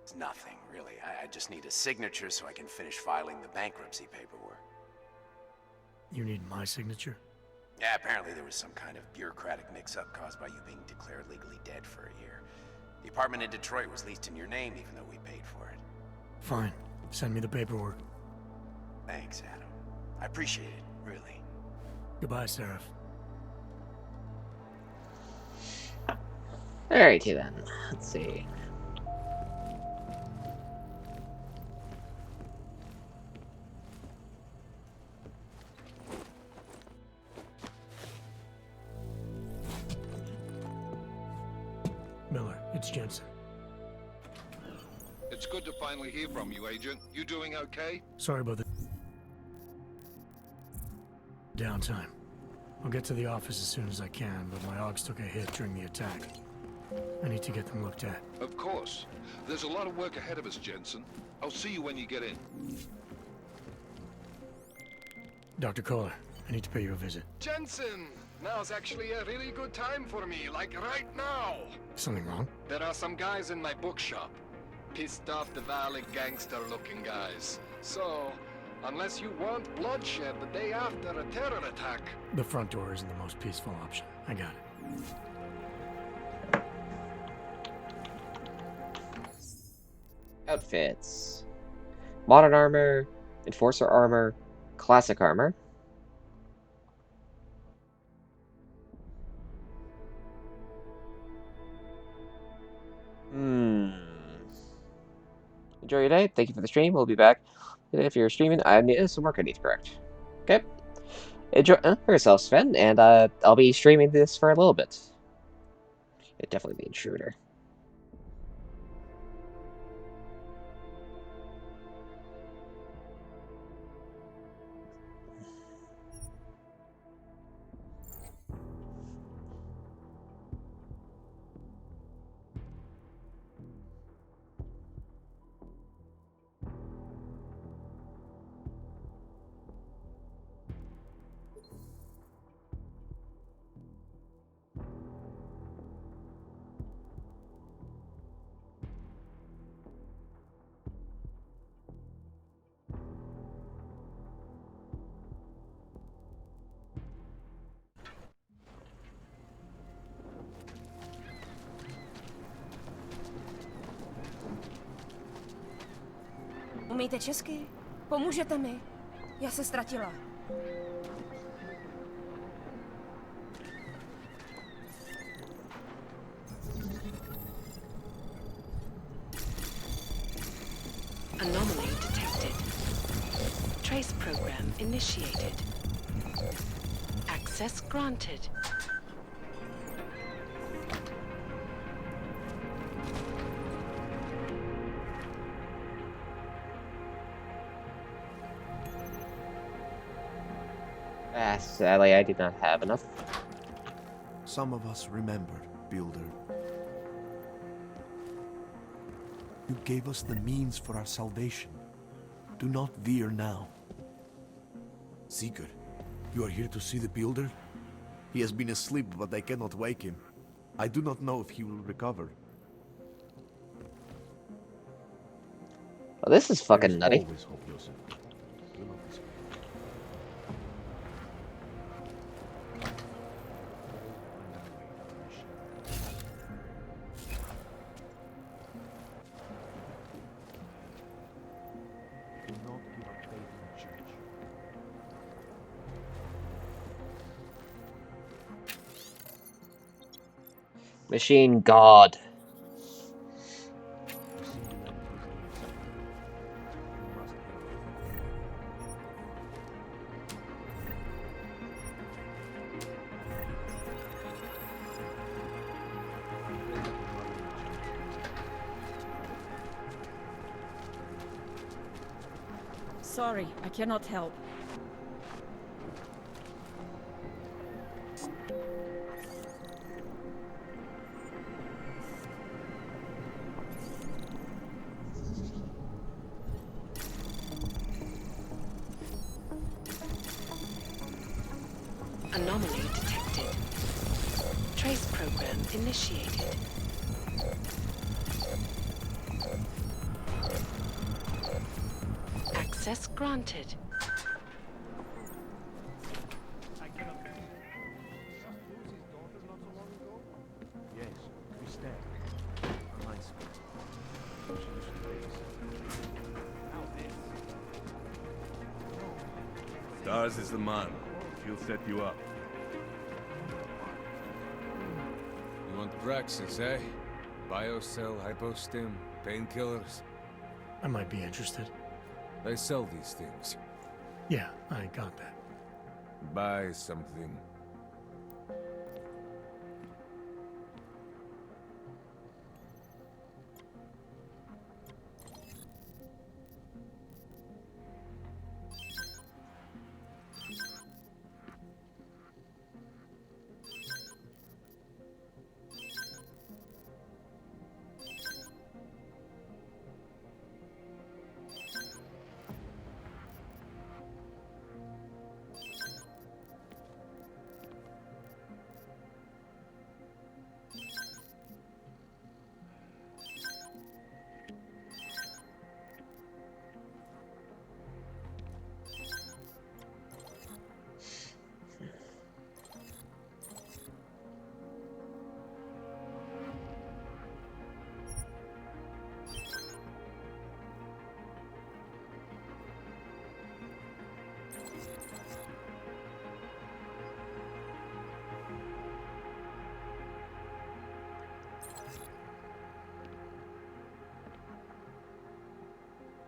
It's nothing, really. I just need a signature so I can finish filing the bankruptcy paperwork. You need my signature? Yeah, apparently there was some kind of bureaucratic mix-up caused by you being declared legally dead for a year. The apartment in Detroit was leased in your name even though we paid for it. Fine. Send me the paperwork. Thanks, Adam. I appreciate it, really. Goodbye, Seraph. Alrighty then. Let's see. Miller, it's Jensen. It's good to finally hear from you, Agent. You doing okay? Sorry about the downtime. I'll get to the office as soon as I can, but my Augs took a hit during the attack. I need to get them looked at. Of course. There's a lot of work ahead of us, Jensen. I'll see you when you get in. Dr. Kohler, I need to pay you a visit. Jensen! Now's actually a really good time for me, like right now! Something wrong? There are some guys in my bookshop. Pissed off the Valley gangster-looking guys. So, unless you want bloodshed the day after a terror attack... The front door isn't the most peaceful option. I got it. Outfits. Modern armor, enforcer armor, classic armor. Enjoy your day. Thank you for the stream. We'll be back. If you're streaming, I need some work I need to correct. Okay. Enjoy for yourself, Sven, and I'll be streaming this for a little bit. It'd definitely be Intruder. Umíte česky? Pomůžete mi? Já se ztratila. Anomaly detected. Trace program initiated. Access granted. Sadly, I did not have enough. Some of us remembered, Builder. You gave us the means for our salvation. Do not veer now. Seeker, you are here to see the Builder? He has been asleep, but I cannot wake him. I do not know if he will recover. Well, this is fucking nutty. Always hope, Joseph. Do not despair. Do not give up faith in the church. Machine God. Sorry, I cannot help. Anomaly detected. Trace program initiated. Access granted. Yes, we stand. Stars is the man. She'll set you up. You want Praxis, eh? Biocell, hypostim, painkillers. I might be interested. They sell these things. Yeah, I got that. Buy something.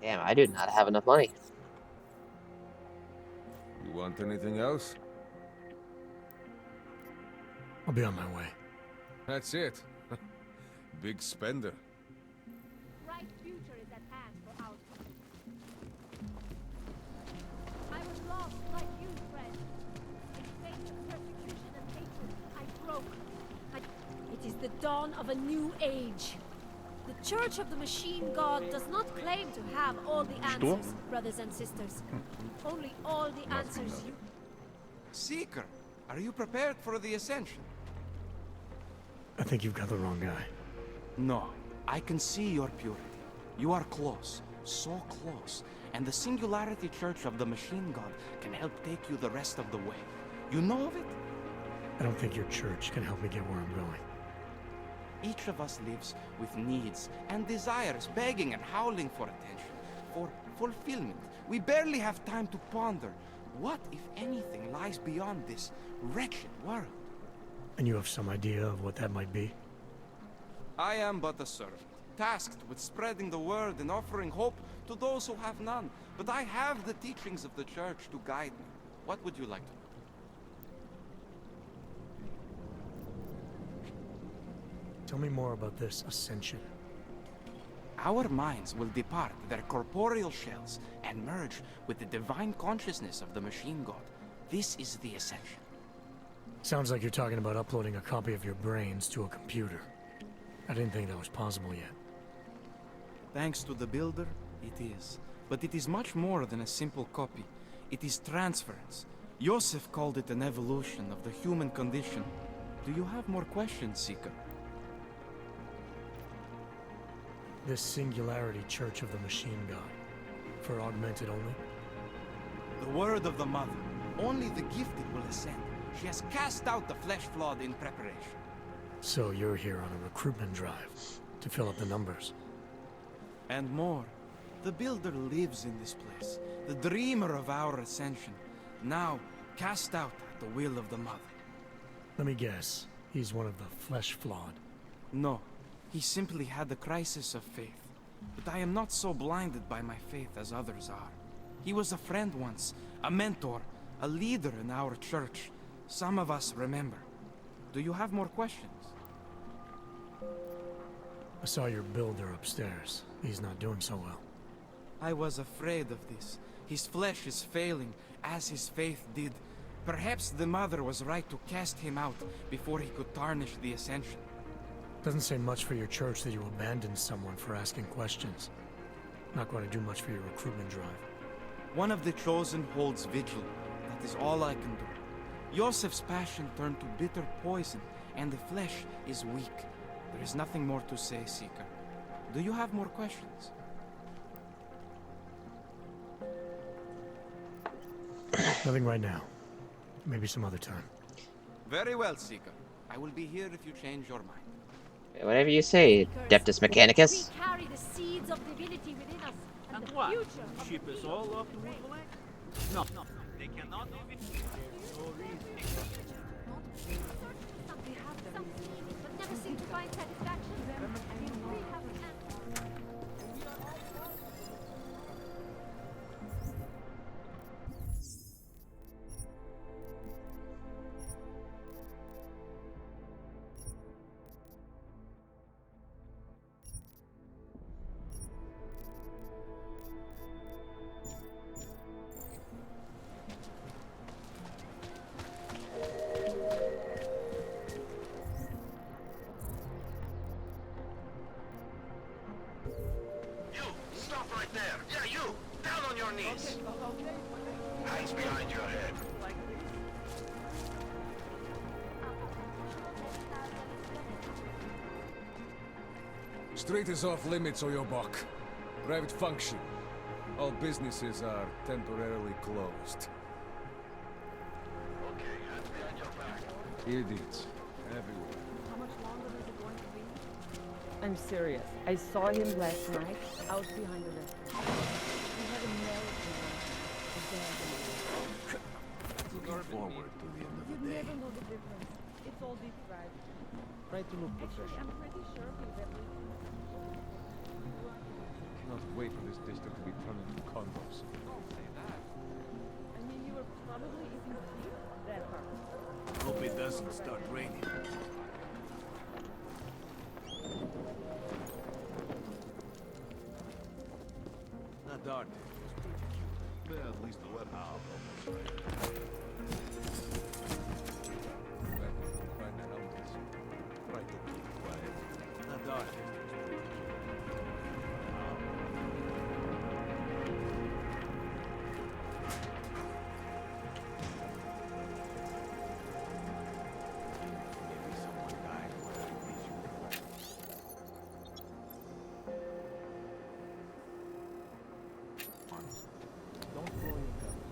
Damn, I do not have enough money. You want anything else? I'll be on my way. That's it. Big spender. Bright future is at hand for our country. I was lost like you, friend. In face of persecution and hatred, I broke. It is the dawn of a new age. The Church of the Machine God does not claim to have all the answers, brothers and sisters. Only all the answers you... Seeker, are you prepared for the Ascension? I think you've got the wrong guy. No, I can see your purity. You are close, so close. And the Singularity Church of the Machine God can help take you the rest of the way. You know of it? I don't think your church can help me get where I'm going. Each of us lives with needs and desires, begging and howling for attention, for fulfillment. We barely have time to ponder. What, if anything, lies beyond this wretched world? And you have some idea of what that might be? I am but a servant, tasked with spreading the word and offering hope to those who have none. But I have the teachings of the Church to guide me. What would you like to know? Tell me more about this ascension. Our minds will depart their corporeal shells and merge with the divine consciousness of the machine god. This is the ascension. Sounds like you're talking about uploading a copy of your brains to a computer. I didn't think that was possible yet. Thanks to the Builder, it is. But it is much more than a simple copy. It is transference. Joseph called it an evolution of the human condition. Do you have more questions, Seeker? This Singularity Church of the Machine God. For augmented only? The word of the Mother. Only the gifted will ascend. She has cast out the flesh-flawed in preparation. So you're here on a recruitment drive, to fill up the numbers. And more. The Builder lives in this place, the dreamer of our ascension. Now, cast out at the will of the Mother. Let me guess, he's one of the flesh-flawed. No, he simply had a crisis of faith. But I am not so blinded by my faith as others are. He was a friend once, a mentor, a leader in our church. Some of us remember. Do you have more questions? I saw your Builder upstairs. He's not doing so well. I was afraid of this. His flesh is failing, as his faith did. Perhaps the Mother was right to cast him out before he could tarnish the Ascension. Doesn't say much for your church that you abandoned someone for asking questions. Not going to do much for your recruitment drive. One of the chosen holds vigil. That is all I can do. Joseph's passion turned to bitter poison, and the flesh is weak. There is nothing more to say, Seeker. Do you have more questions? Nothing right now. Maybe some other time. Very well, Seeker. I will be here if you change your mind. Whatever you say, Adeptus Mechanicus. We carry the seeds of divinity within us, and the what? future of Ship the us all off to race. Wolfenland? No, they cannot do it. No reason. Some meaning, but never seem to find satisfaction. We have an answer. Street is off limits, Oyobok. Private function. All businesses are temporarily closed. Okay, hands behind your back. Idiots. Everywhere. How much longer is it going to be? I'm serious. I saw him last night out behind the restaurant. He had a American Looking forward to the end of You'd the day. never know the difference. It's all deep fried. Try to look Actually, I'm professional. pretty sure he's everything. Cannot wait for this district to be turned into condos. Don't say that. I mean, you were probably eating tea that hard. Hope it doesn't start raining. Not dark. Yeah, at least the wet house almost right. Find the helmets. Try to keep quiet. Not dark. Maybe someone died where these were. Don't blow your cover.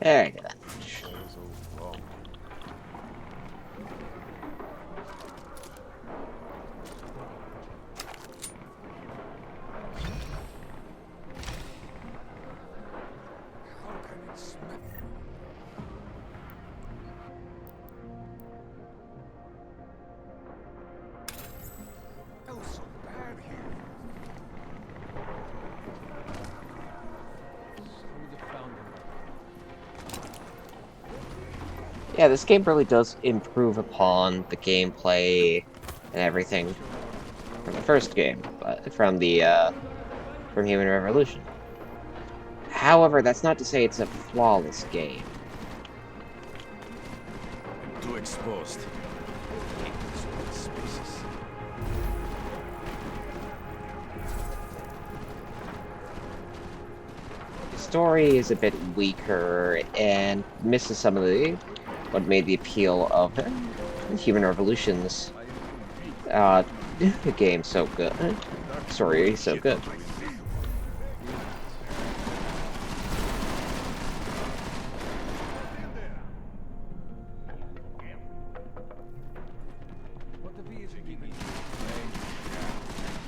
There you go. Yeah, this game really does improve upon the gameplay and everything from the first game, but from Human Revolution. However, that's not to say it's a flawless game. Too exposed. The story is a bit weaker and misses some of what made the appeal of Human Revolution's game so good. Story so good.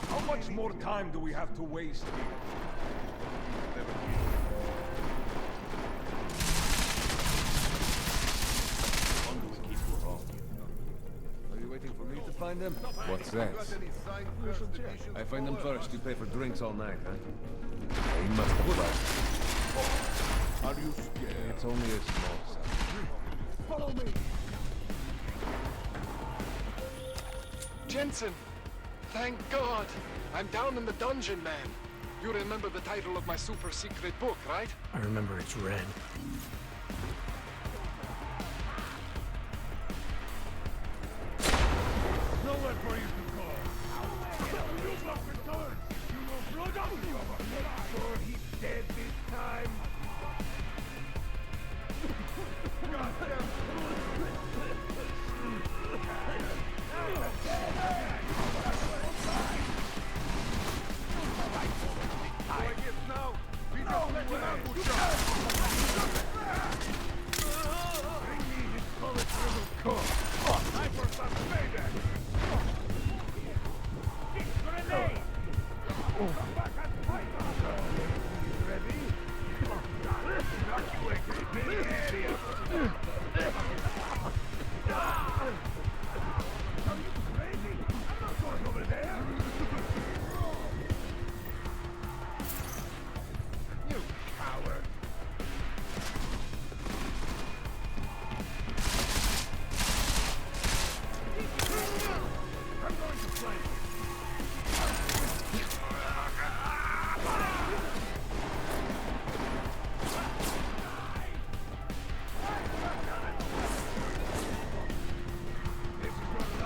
How much more time do we have to waste here? Are you waiting for me to find them? What's that? I find them first, you pay for drinks all night, huh? He must have left. Are you scared? It's only a small sum. Follow me! Jensen! Thank God! I'm down in the dungeon, man. You remember the title of my super secret book, right? I remember it's red. Nowhere for you to go! You must return! You will blood up! Make sure he's dead this time!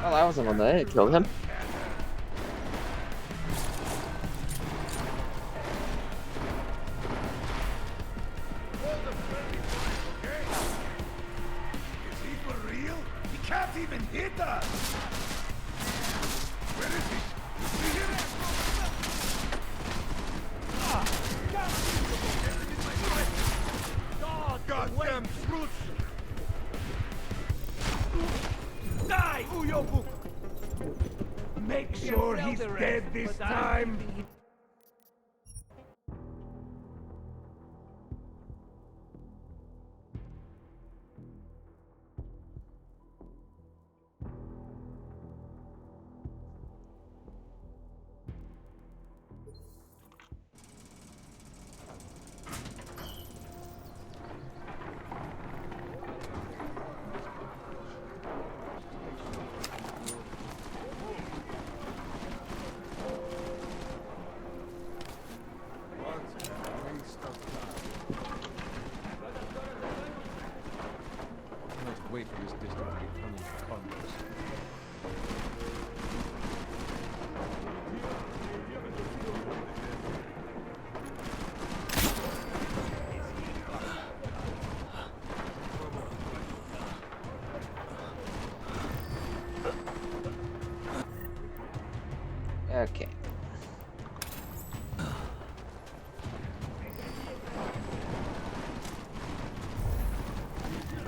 Well, that wasn't one that killed him. Is he for real? He can't even hit us! Where is he? You see him? Goddamn brutes! Die, Uyobu! Make sure he's dead this time! Wait for this district to be turning to condos. Okay.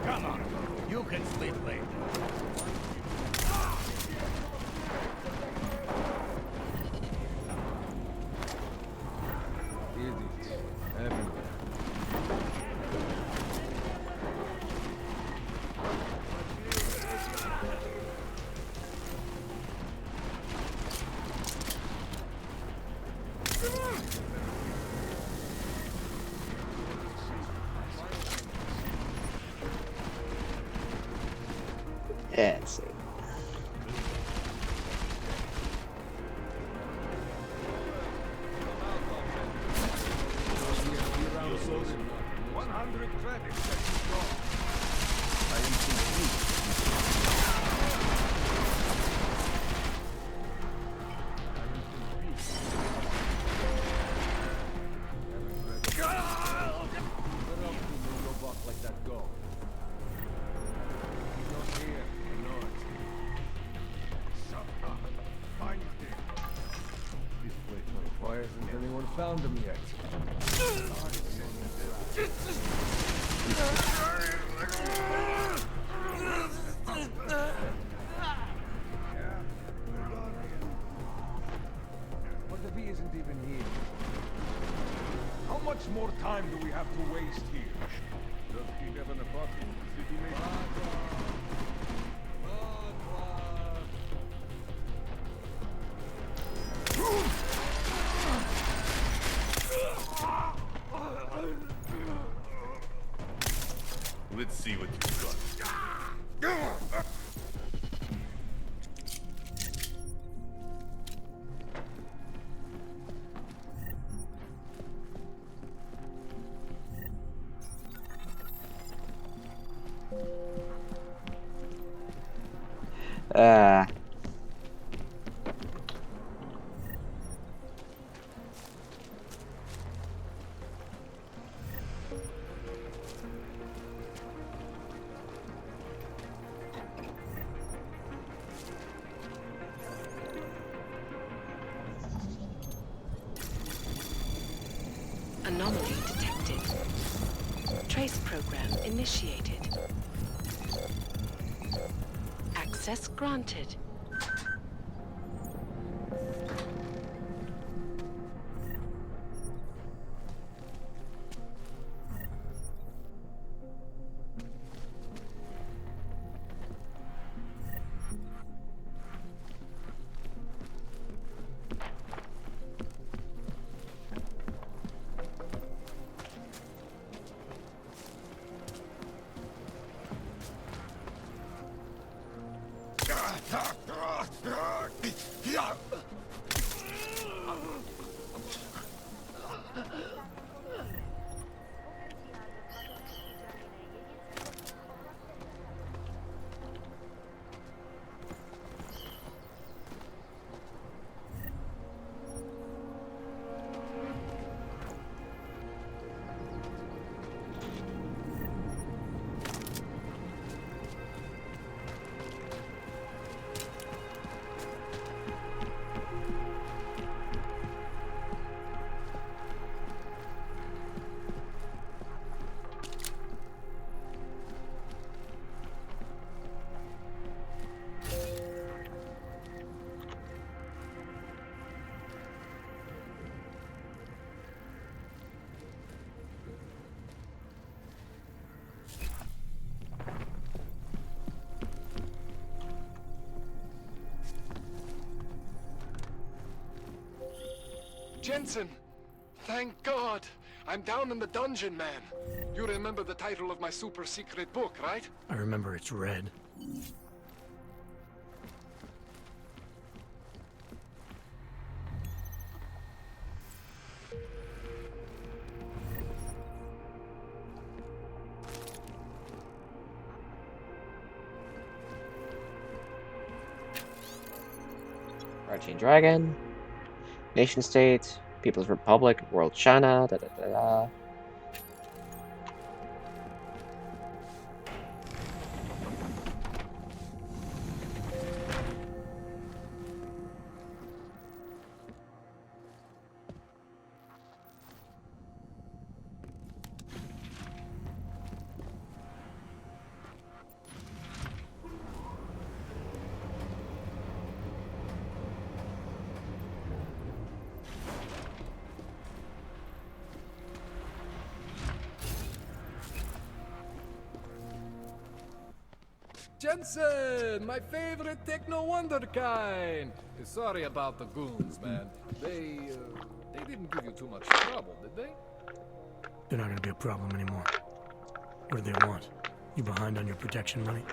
Come on, you can sleep late. Idiots. Everywhere. Let's see. Why hasn't anyone found him yet? What if he isn't even here? How much more time do we have to waste here? Just keep having a buck. City Let's see what you've got. Anomaly detected. Trace program initiated. Access granted. Jensen! Thank God! I'm down in the dungeon, man. You remember the title of my super secret book, right? I remember it's red. Arching Dragon, Nation State, People's Republic, World China, da da da da. Jensen, my favorite techno wonderkind. Sorry about the goons, man. They didn't give you too much trouble, did they? They're not gonna be a problem anymore. What do they want? You behind on your protection money?